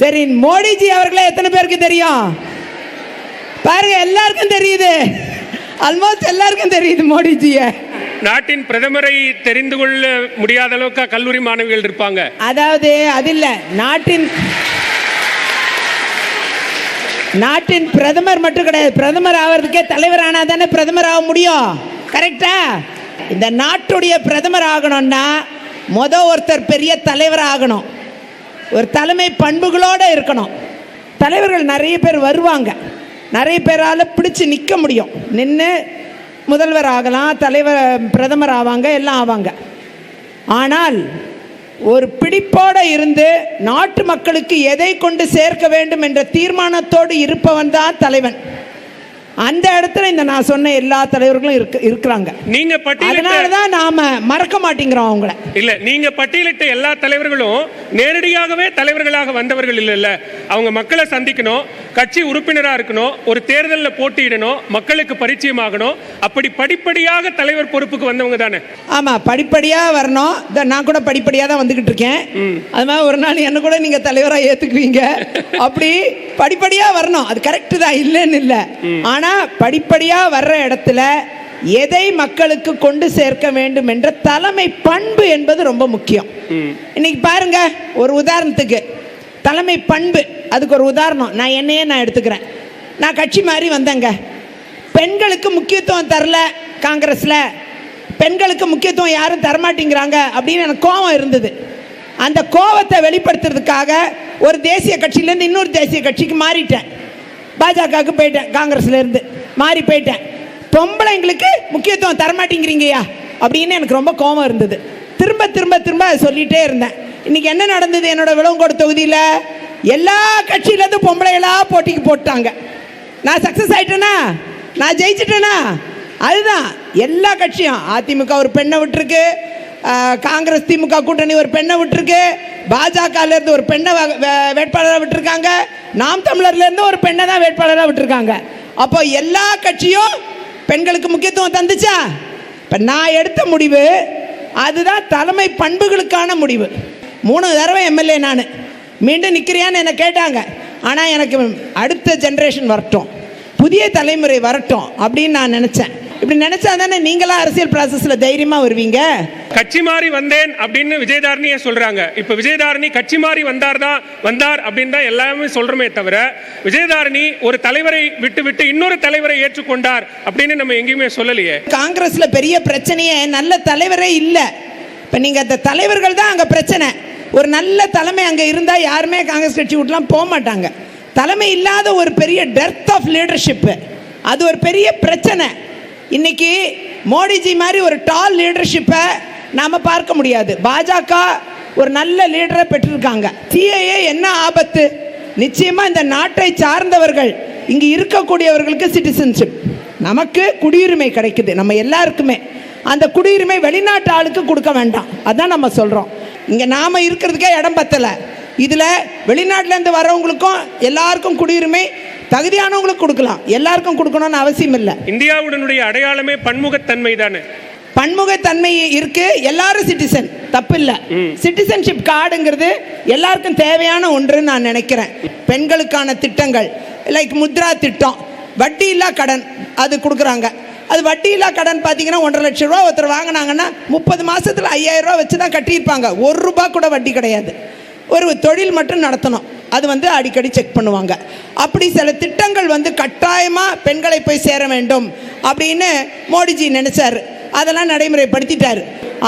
Speaker 11: சரி, மோடிஜி அவர்களை எத்தனை பேருக்கு தெரியும்? பாருங்க, எல்லாருக்கும் தெரியுது. ஆல்மோஸ்ட் எல்லாருக்கும் தெரியுது மோடிஜியை.
Speaker 1: நாட்டின் பிரதமரை தெரிந்து கொள்ள முடியாத அளவுக்கு கல்லூரி மாணவிகள் இருப்பாங்க.
Speaker 11: அதாவது அது இல்ல, நாட்டின் பிரதமர் மட்டும் கிடையாது. பிரதமர் ஆகிறதுக்கே தலைவர் ஆனால் தானே பிரதமர் ஆக முடியும். கரெக்டா? இந்த நாட்டுடைய பிரதமர் ஆகணும்னா ஒருத்தர் பெரிய தலைவர் ஆகணும். ஒரு தலைமை பண்புகளோடு இருக்கணும். தலைவர்கள் நிறைய பேர் வருவாங்க, நிறைய பேரால் பிடிச்சு நிற்க முடியும். நின்று முதல்வர் ஆகலாம், தலைவர் பிரதமர் ஆவாங்க, எல்லாம் ஆவாங்க. ஆனால் ஒரு பிடிப்போடு இருந்து நாட்டு மக்களுக்கு எதை கொண்டு சேர்க்க வேண்டும் என்ற தீர்மானத்தோடு இருப்பவன் தான் தலைவன். அந்த இடத்துல இந்த நான் சொன்ன எல்லா தலைவர்களும் இருக்கிறாங்க.
Speaker 1: நீங்க
Speaker 11: அதனாலதான் நாம மறக்க மாட்டேங்கிறோம் அவங்கள.
Speaker 1: இல்ல, நீங்க பட்டியலிட்ட எல்லா தலைவர்களும் நேரடியாகவே தலைவர்களாக வந்தவர்கள் இல்ல. அவங்க மக்களை சந்திக்கணும், கட்சி உறுப்பினரா இருக்கணும், ஒரு தேர்தலில் போட்டியிடணும், மக்களுக்கு பரிச்சயமாகணும், அப்படி படிப்படியாக தலைவர் பொறுப்புக்கு வந்தவங்க தானே.
Speaker 11: ஆமா, படிப்படியா வரணும். நான் கூட படிப்படியா தான் வந்துகிட்டு இருக்கேன். அது மாதிரி ஒரு நாள் என்ன கூட நீங்க தலைவரா ஏத்துக்குவீங்க. அப்படி படிப்படியா வரணும், அது கரெக்ட் தான், இல்லைன்னு இல்லை. ஆனா படிப்படியா வர்ற இடத்துல எதை மக்களுக்கு கொண்டு சேர்க்க வேண்டும் என்ற தலைமை பண்பு என்பது ரொம்ப முக்கியம். இன்னைக்கு பாருங்க, ஒரு உதாரணத்துக்கு தலைமை பண்பு, அதுக்கு ஒரு உதாரணம் நான் எடுத்துக்கிறேன். நான் கட்சி மாதிரி வந்தேங்க. பெண்களுக்கு முக்கியத்துவம் தரல காங்கிரஸ்ல, பெண்களுக்கு முக்கியத்துவம் யாரும் தரமாட்டேங்கிறாங்க அப்படின்னு எனக்கு கோபம் இருந்தது. அந்த கோபத்தை வெளிப்படுத்துறதுக்காக ஒரு தேசிய கட்சியிலேருந்து இன்னொரு தேசிய கட்சிக்கு மாறிட்டேன். பாஜகவுக்கு போயிட்டேன், காங்கிரஸ்ல இருந்து மாறி போயிட்டேன். பொம்பளைங்களுக்கு முக்கியத்துவம் தரமாட்டேங்கிறீங்கயா அப்படின்னு எனக்கு ரொம்ப கோபம் இருந்தது. திரும்ப திரும்ப திரும்ப சொல்லிட்டே இருந்தேன். இன்னைக்கு என்ன நடந்தது? என்னோட விளவங்கோடு தொகுதியில் எல்லா கட்சியிலேருந்து பொம்பளைகளா போட்டிக்கு போட்டாங்க. நான் சக்சஸ் ஆயிட்டேனா? நான் ஜெயிச்சிட்டேனா? அதுதான் எல்லா கட்சியும். அதிமுக ஒரு பெண்ணை விட்டுருக்கு, காங்கிரஸ் திமுக கூட்டணி ஒரு பெண்ணை விட்டுருக்கு, பாஜகல இருந்து ஒரு பெண்ணை வேட்பாளராக விட்டுருக்காங்க, நாம் தமிழர்ல இருந்து ஒரு பெண்ணை தான் வேட்பாளராக விட்டுருக்காங்க. அப்போ எல்லா கட்சியும் பெண்களுக்கு முக்கியத்துவம் தந்துச்சா? இப்போ நான் எடுத்த முடிவு அதுதான் தலைமை பண்புகளுக்கான முடிவு. 3 தடவை எம்எல்ஏ நான் மீண்டும் நிற்கிறியான்னு என்னை கேட்டாங்க. ஆனால் எனக்கு அடுத்த ஜென்ரேஷன் வரட்டும், புதிய தலைமுறை வரட்டும் அப்படின்னு நான் நினச்சேன். இப்படி நினைச்சா தானே நீங்களா அரசியல் ப்ராசஸ்ல தைரியமா வருவீங்க.
Speaker 1: கட்சி மாறி வந்தேன் அப்படின்னு விஜயதாரணியே சொல்றாங்க. இப்ப விஜயதாரணி கட்சி மாறி வந்தார் அப்படின்னு தான் எல்லாமே சொல்றோமே தவிர, விஜயதாரணி ஒரு தலைவரை விட்டு இன்னொரு தலைவரை ஏற்றுக்கொண்டார் அப்படின்னு நம்ம எங்கேயுமே சொல்லலையே.
Speaker 11: காங்கிரஸ்ல பெரிய பிரச்சனையே நல்ல தலைவரே இல்லை. இப்ப நீங்க அந்த தலைவர்கள் தான் அங்க பிரச்சனை. ஒரு நல்ல தலைமை அங்க இருந்தா யாருமே காங்கிரஸ் கட்சி விட்டுலாம் போக மாட்டாங்க. தலைமை இல்லாத ஒரு பெரிய டெர்த் ஆஃப் லீடர்ஷிப், அது ஒரு பெரிய பிரச்சனை. இன்னைக்கு மோடிஜி மாதிரி ஒரு டால் லீடர்ஷிப்பை நாம பார்க்க முடியாது. பாஜக ஒரு நல்ல லீடரை பெற்றிருக்காங்க. சிஏஏ என்ன ஆபத்து? நிச்சயமா இந்த நாட்டை சார்ந்தவர்கள் இங்கு இருக்கக்கூடியவர்களுக்கு சிட்டிசன்ஷிப், நமக்கு குடியுரிமை கிடைக்குது, நம்ம எல்லாருக்குமே. அந்த குடியுரிமை வெளிநாட்டு ஆளுக்கு கொடுக்க வேண்டாம், அதான் நம்ம சொல்றோம். இங்க நாம இருக்கிறதுக்கே இடம் பத்தல. இதுல வெளிநாட்டுல இருந்து வரவங்களுக்கும் எல்லாருக்கும் குடியுரிமை தகுதியானவங்களுக்கு கொடுக்கலாம், எல்லாருக்கும் கொடுக்கணும்னு அவசியம் இல்லை.
Speaker 1: இந்தியாவுடனுடைய அடையாளமே பன்முகத்தன்மை தானே.
Speaker 11: பன்முகத்தன்மை இருக்கு, எல்லாரும் சிட்டிசன், தப்பு இல்லை. சிட்டிசன்ஷிப் கார்டுங்கிறது எல்லாருக்கும் தேவையான ஒன்றுன்னு நான் நினைக்கிறேன். பெண்களுக்கான திட்டங்கள் லைக் முத்ரா திட்டம், வட்டி இல்லா கடன் அது கொடுக்குறாங்க. அது வட்டி இல்லா கடன் பார்த்தீங்கன்னா 1.5 லட்சம் ரூபா ஒருத்தர் வாங்கினாங்கன்னா 30 மாசத்துல 5000 ரூபா வச்சு தான் கட்டியிருப்பாங்க. 1 ரூபா கூட வட்டி கிடையாது. ஒரு தொழில் மட்டும் நடத்தணும், அது அடிக்கடி செக் பண்ணுவாங்க. அப்படி சில திட்டங்கள் கட்டாயமாக பெண்களை போய் சேர வேண்டும் அப்படின்னு மோடிஜி நினைச்சாரு, அதெல்லாம் நடைமுறைப்படுத்திட்டாரு.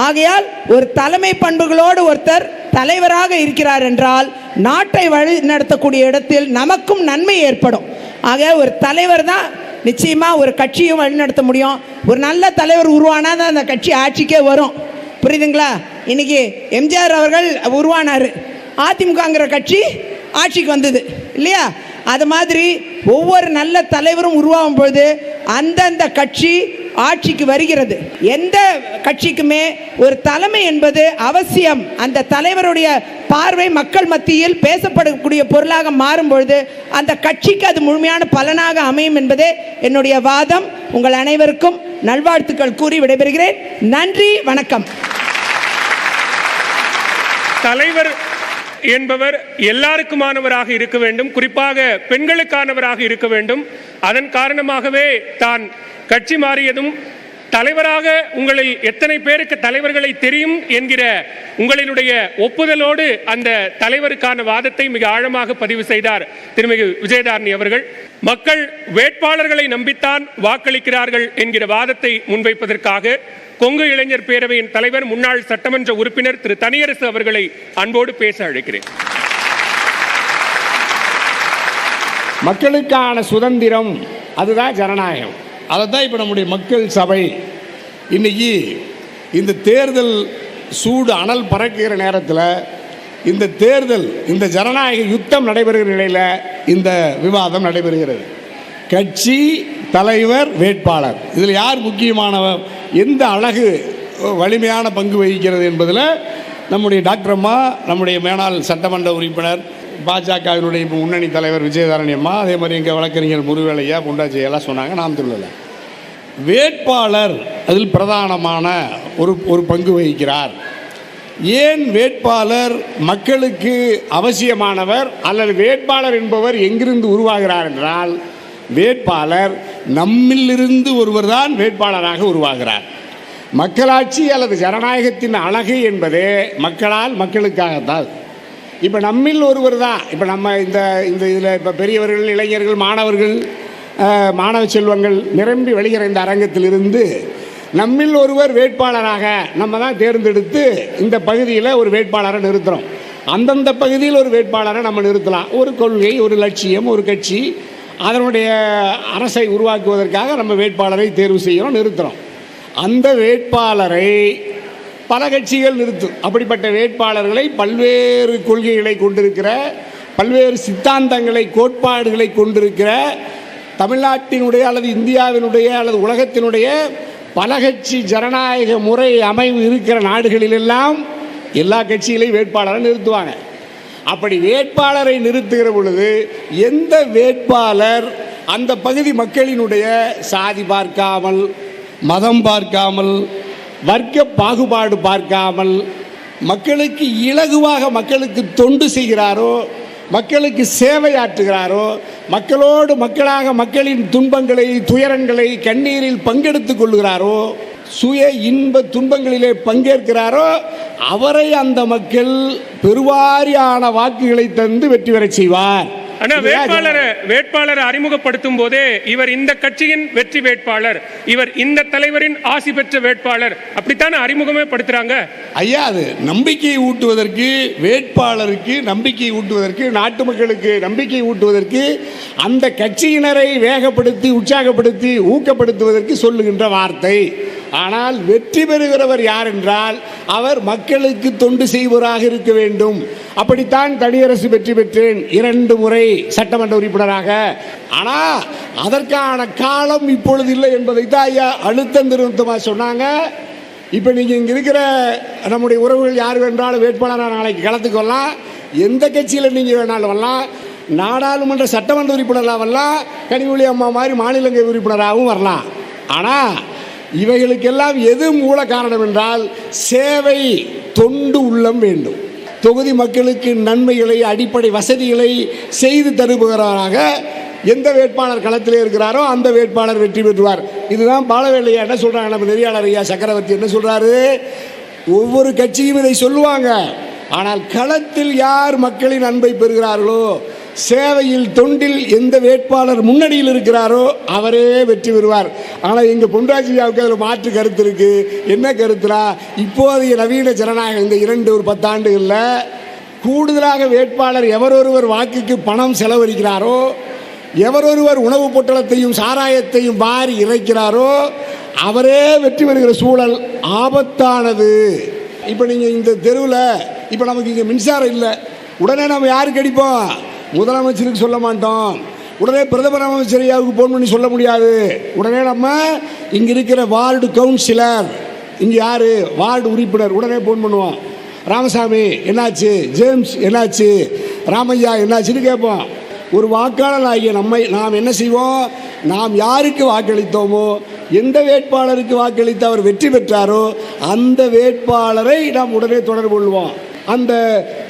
Speaker 11: ஆகையால் ஒரு தலைமை பண்புகளோடு ஒருத்தர் தலைவராக இருக்கிறார் என்றால் நாட்டை வழி நடத்தக்கூடிய இடத்தில் நமக்கும் நன்மை ஏற்படும். ஆக ஒரு தலைவர் தான் நிச்சயமா ஒரு கட்சியும் வழிநடத்த முடியும். ஒரு நல்ல தலைவர் உருவானா தான் அந்த கட்சி ஆட்சிக்கே வரும். புரியுதுங்களா? இன்னைக்கு எம்ஜிஆர் அவர்கள் உருவானார், அதிமுகங்கிற கட்சி ஆட்சிக்கு வந்தது இல்லையா? அது மாதிரி ஒவ்வொரு நல்ல தலைவரும் உருவாகும் பொழுது அந்தந்த கட்சி ஆட்சிக்கு வருகிறது. எந்த கட்சிக்குமே ஒரு தலைமை என்பது அவசியம். அந்த தலைவருடைய பார்வை மக்கள் மத்தியில் பேசப்படக்கூடிய பொருளாக மாறும் பொழுது அந்த கட்சிக்கு அது முழுமையான பலனாக அமையும் என்பதே என்னுடைய வாதம். உங்கள் அனைவருக்கும் நல்வாழ்த்துக்கள் கூறி விடைபெறுகிறேன். நன்றி, வணக்கம்.
Speaker 1: தலைவர் என்பவர் எல்லாருக்குமானவராக இருக்க வேண்டும், குறிப்பாக பெண்களுக்கானவராக இருக்க வேண்டும். அதன் காரணமாகவே தான் கட்சி மாறியதும் தலைவராக உங்களில் எத்தனை பேருக்கு தலைவர்களை தெரியும் என்கிற உங்களினுடைய ஒப்புதலோடு அந்த தலைவருக்கான வாதத்தை மிக ஆழமாக பதிவு செய்தார் திருமிகு விஜயதாரணி அவர்கள். மக்கள் வேட்பாளர்களை நம்பித்தான் வாக்களிக்கிறார்கள் என்கிற வாதத்தை முன்வைப்பதற்காக கொங்கு இளைஞர் பேரவையின் தலைவர் முன்னாள் சட்டமன்ற உறுப்பினர் திரு தனியரசு அவர்களை அன்போடு பேச அழைக்கிறேன்.
Speaker 12: மக்களுக்கான சுதந்திரம் அதுதான் ஜனநாயகம். அதை தான் இப்போ நம்முடைய மக்கள் சபை இன்னைக்கு இந்த தேர்தல் சூடு அனல் பறக்கிற நேரத்தில் இந்த தேர்தல், இந்த ஜனநாயக யுத்தம் நடைபெறுகிற நிலையில் இந்த விவாதம் நடைபெறுகிறது. கட்சி, தலைவர், வேட்பாளர், இதில் யார் முக்கியமானவர், எந்த அழகு வலிமையான பங்கு வகிக்கிறது என்பதில் நம்முடைய டாக்டர் அம்மா, நம்முடைய மேனாள் சட்டமன்ற உறுப்பினர், பாஜகவினுடைய முன்னணி தலைவர் விஜயதாரணி அம்மா, அதே மாதிரி எங்கள் வழக்கறிஞர் முருவேலையா, பொண்டாச்சி எல்லாம் சொன்னாங்க. நாம் சொல்லலை. வேட்பாளர் அதில் பிரதானமான ஒரு பங்கு வகிக்கிறார். ஏன் வேட்பாளர் மக்களுக்கு அவசியமானவர், அல்லது வேட்பாளர் என்பவர் எங்கிருந்து உருவாகிறார் என்றால், வேட்பாளர் நம்மிலிருந்து ஒருவர் தான் வேட்பாளராக உருவாகிறார். மக்களாட்சி அல்லது ஜனநாயகத்தின் அழகு என்பதே மக்களால் மக்களுக்காகத்தான். இப்போ நம்மில் ஒருவர் தான். இப்போ நம்ம இந்த இதில் இப்போ பெரியவர்கள், இளைஞர்கள், மாணவர்கள், மாணவ செல்வங்கள் நிரம்பி வெளிகிற இந்த அரங்கத்திலிருந்து நம்மில் ஒருவர் வேட்பாளராக நம்ம தான் தேர்ந்தெடுத்து இந்த பகுதியில் ஒரு வேட்பாளரை நிறுத்துகிறோம். அந்தந்த பகுதியில் ஒரு வேட்பாளரை நம்ம நிறுத்தலாம். ஒரு கொள்கை, ஒரு லட்சியம், ஒரு கட்சி, அதனுடைய அரசை உருவாக்குவதற்காக நம்ம வேட்பாளரை தேர்வு செய்யணும், நிறுத்துகிறோம். அந்த வேட்பாளரை பல கட்சிகள் நிறுத்தும். அப்படிப்பட்ட வேட்பாளர்களை பல்வேறு கொள்கைகளை கொண்டிருக்கிற, பல்வேறு சித்தாந்தங்களை, கோட்பாடுகளை கொண்டிருக்கிற தமிழ்நாட்டினுடைய அல்லது இந்தியாவினுடைய அல்லது உலகத்தினுடைய பல கட்சி ஜனநாயக முறை அமைவு இருக்கிற நாடுகளிலெல்லாம் எல்லா கட்சிகளையும் வேட்பாளரை நிறுத்துவாங்க. அப்படி வேட்பாளரை நிறுத்துகிற பொழுது எந்த வேட்பாளர் அந்த பகுதி மக்களினுடைய சாதி பார்க்காமல், மதம் பார்க்காமல், வர்க்க பாகுபாடு பார்க்காமல், மக்களுக்கு இலகுவாக மக்களுக்கு தொண்டு செய்கிறாரோ, மக்களுக்கு சேவையாற்றுகிறாரோ, மக்களோடு மக்களாக மக்களின் துன்பங்களை, துயரங்களை, கண்ணீரில் பங்கெடுத்துக் கொள்கிறாரோ, சுய இன்ப துன்பங்களிலே பங்கேற்கிறாரோ, அவரை அந்த மக்கள் பெருவாரியான வாக்குகளை தந்து வெற்றி பெற செய்வார்.
Speaker 1: ஆனா வேட்பாளரை அறிமுகப்படுத்தும் போதே இவர் இந்த கட்சியின் வெற்றி வேட்பாளர், இவர் இந்த தலைவரின் ஆசி பெற்ற வேட்பாளர், அப்படித்தானே அறிமுகமே படுத்துறாங்க.
Speaker 12: ஐயா, அது நம்பிக்கையை ஊட்டுவதற்கு, வேட்பாளருக்கு நம்பிக்கையை ஊட்டுவதற்கு, நாட்டு மக்களுக்கு நம்பிக்கை ஊட்டுவதற்கு, அந்த கட்சியினரை வேகப்படுத்தி, உற்சாகப்படுத்தி, ஊக்கப்படுத்துவதற்கு சொல்லுகின்ற வார்த்தை. ஆனால் வெற்றி பெறுகிறவர் யார் என்றால் அவர் மக்களுக்கு தொண்டு செய்வராக இருக்க வேண்டும். அப்படித்தான் தனியரசு வெற்றி பெற்றேன் 2 முறை சட்டமன்ற உறுப்பினராக. ஆனால் அதற்கான காலம் இப்பொழுது இல்லை என்பதை தான் ஐயா அழுத்தம் திருத்தமாக சொன்னாங்க. இப்போ நீங்கள் இங்கே இருக்கிற நம்முடைய உறவுகள் யார் வேண்டாலும் வேட்பாளராக நாளைக்கு களத்துக்கு வரலாம். எந்த கட்சியில் நீங்கள் வேணாலும் வரலாம். நாடாளுமன்ற சட்டமன்ற உறுப்பினராக வரலாம். கனிமொழி அம்மா மாதிரி மாநிலங்களவை உறுப்பினராகவும் வரலாம். ஆனால் இவைகளுக்கெல்லாம் எது மூல காரணம் என்றால் சேவை, தொண்டு உள்ளம் வேண்டும். தொகுதி மக்களுக்கு நன்மைகளை, அடிப்படை வசதிகளை செய்து தருபவராக எந்த வேட்பாளர் களத்திலே இருக்கிறாரோ அந்த வேட்பாளர் வெற்றி பெற்றுவார். இதுதான் பாலவேலையா என்ன சொல்றாங்க, நம்ம நெறியாளர் ஐயா சக்கரவர்த்தி என்ன சொல்றாரு, ஒவ்வொரு கட்சியும் இதை சொல்லுவாங்க. ஆனால் களத்தில் யார் மக்களின் அன்பை பெறுகிறார்களோ, சேவையில், தொண்டில் எந்த வேட்பாளர் முன்னணியில் இருக்கிறாரோ அவரே வெற்றி பெறுவார். ஆனால் எங்கள் பொன்ராஜியாவுக்கு அதில் மாற்று கருத்து இருக்கு. என்ன கருத்துனா, இப்போதைய நவீன ஜனநாயகம் இந்த 10 ஆண்டுகளில் கூடுதலாக வேட்பாளர் எவரொருவர் வாக்குக்கு பணம் செலவழிக்கிறாரோ, எவரொருவர் உணவு பொட்டலத்தையும் சாராயத்தையும் வாரி இறைக்கிறாரோ அவரே வெற்றி பெறுகிற சூழல் ஆபத்தானது. இப்போ நீங்கள் இந்த தெருவில் இப்போ நமக்கு இங்கே மின்சாரம் இல்லை, உடனே நம்ம யாருக்கு அடிப்போம்? முதலமைச்சருக்கு சொல்ல மாட்டோம். உடனே பிரதமர் அமைச்சரையாவுக்கு ஃபோன் பண்ணி சொல்ல முடியாது. உடனே நம்ம இங்கே இருக்கிற வார்டு கவுன்சிலர், இங்கே யார் வார்டு உறுப்பினர், உடனே ஃபோன் பண்ணுவோம். ராமசாமி என்னாச்சு, ஜேம்ஸ் என்னாச்சு, ராமையா என்னாச்சுன்னு கேட்போம். ஒரு வாக்காளர் ஆகிய நாம் என்ன செய்வோம்? நாம் யாருக்கு வாக்களித்தோமோ, எந்த வேட்பாளருக்கு வாக்களித்து அவர் வெற்றி பெற்றாரோ அந்த வேட்பாளரை நாம் உடனே தொடர்பு கொள்வோம். அந்த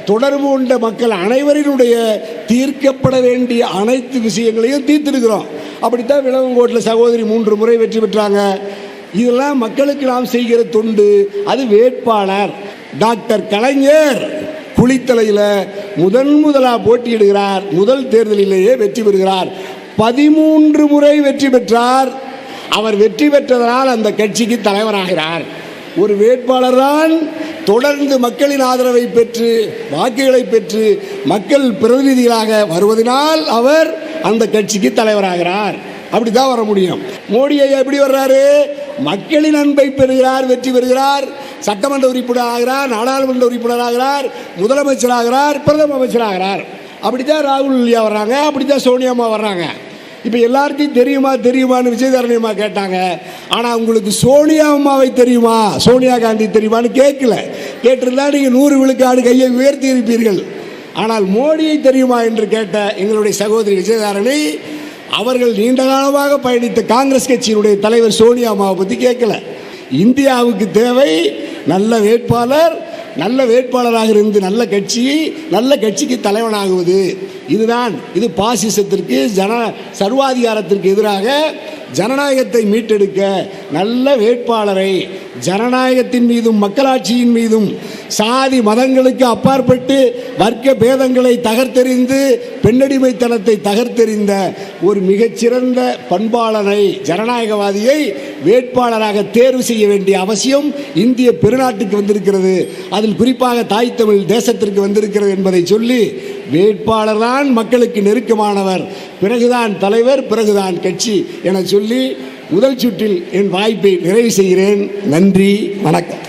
Speaker 12: தொடர்பு கொண்ட மக்கள் அனைவரினுடைய தீர்க்கப்பட வேண்டிய அனைத்து விஷயங்களையும் தீர்த்திருக்கிறோம். அப்படித்தான் விளவங்கோட்டில் சகோதரி 3 முறை வெற்றி பெற்றாங்க. இதெல்லாம் மக்களுக்கு நாம் செய்கிற தொண்டு. அது வேட்பாளர். டாக்டர் கலைஞர் குளித்தலையில் முதலாக போட்டியிடுகிறார். முதல் தேர்தலிலேயே வெற்றி பெறுகிறார். 13 முறை வெற்றி பெற்றார். அவர் வெற்றி பெற்றதனால் அந்த கட்சிக்கு தலைவராகிறார். ஒரு வேட்பாளர் தான் தொடர்ந்து மக்களின் ஆதரவை பெற்று, வாக்குகளை பெற்று, மக்கள் பிரதிநிதிகளாக வருவதனால் அவர் அந்த கட்சிக்கு தலைவராகிறார். அப்படிதான் வர முடியும். மோடி ஐயா எப்படி வர்றாரு? மக்களின் அன்பை பெறுகிறார், வெற்றி பெறுகிறார். சட்டமன்ற உறுப்பினர் ஆகிறார், நாடாளுமன்ற உறுப்பினர் ஆகிறார், முதலமைச்சர் ஆகிறார், பிரதம அமைச்சர் ஆகிறார். அப்படித்தான் ராகுல் காந்தியா வர்றாங்க, அப்படித்தான் சோனியா அம்மா வர்றாங்க. இப்போ எல்லார்த்தையும் தெரியுமான்னு விஜயதாரணியம்மா கேட்டாங்க. ஆனால் உங்களுக்கு சோனியா அம்மாவை தெரியுமா, சோனியா காந்தி தெரியுமான்னு கேட்கல. கேட்டிருந்தா நீங்கள் 100 விழுக்காடு கையை உயர்த்தி இருப்பீர்கள். ஆனால் மோடியை தெரியுமா என்று கேட்ட எங்களுடைய சகோதரி விஜயதாரணி அவர்கள் நீண்ட காலமாக பயணித்த காங்கிரஸ் கட்சியினுடைய தலைவர் சோனியா அம்மாவை பற்றி கேட்கல. இந்தியாவுக்கு தேவை நல்ல வேட்பாளர், நல்ல வேட்பாளராக இருந்து நல்ல கட்சிக்கு தலைவனாகுவது. இது பாசிசத்திற்கு சர்வாதிகாரத்திற்கு எதிராக ஜனநாயகத்தை மீட்டெடுக்க நல்ல வேட்பாளரை ஜனநாயகத்தின் மீதும் மக்களாட்சியின் மீதும் சாதி மதங்களுக்கு அப்பாற்பட்டு வர்க்க பேதங்களை தகர்த்தெறிந்து பெண்ணடிமைத்தனத்தை தகர்த்தெறிந்த ஒரு மிகச்சிறந்த பண்பாளனை ஜனநாயகவாதியை வேட்பாளராக தேர்வு செய்ய வேண்டிய அவசியம் இந்திய பெருநாட்டுக்கு வந்திருக்கிறது. அதில் குறிப்பாக தாய் தமிழ் தேசத்திற்கு வந்திருக்கிறது என்பதை சொல்லி வேட்பாளர் தான் மக்களுக்கு நெருக்கமானவர், பிறகுதான் தலைவர், பிறகுதான் கட்சி என சொல்லி முதல் சுற்றில் என் வாய்ப்பை நிறைவு செய்கிறேன். நன்றி, வணக்கம்.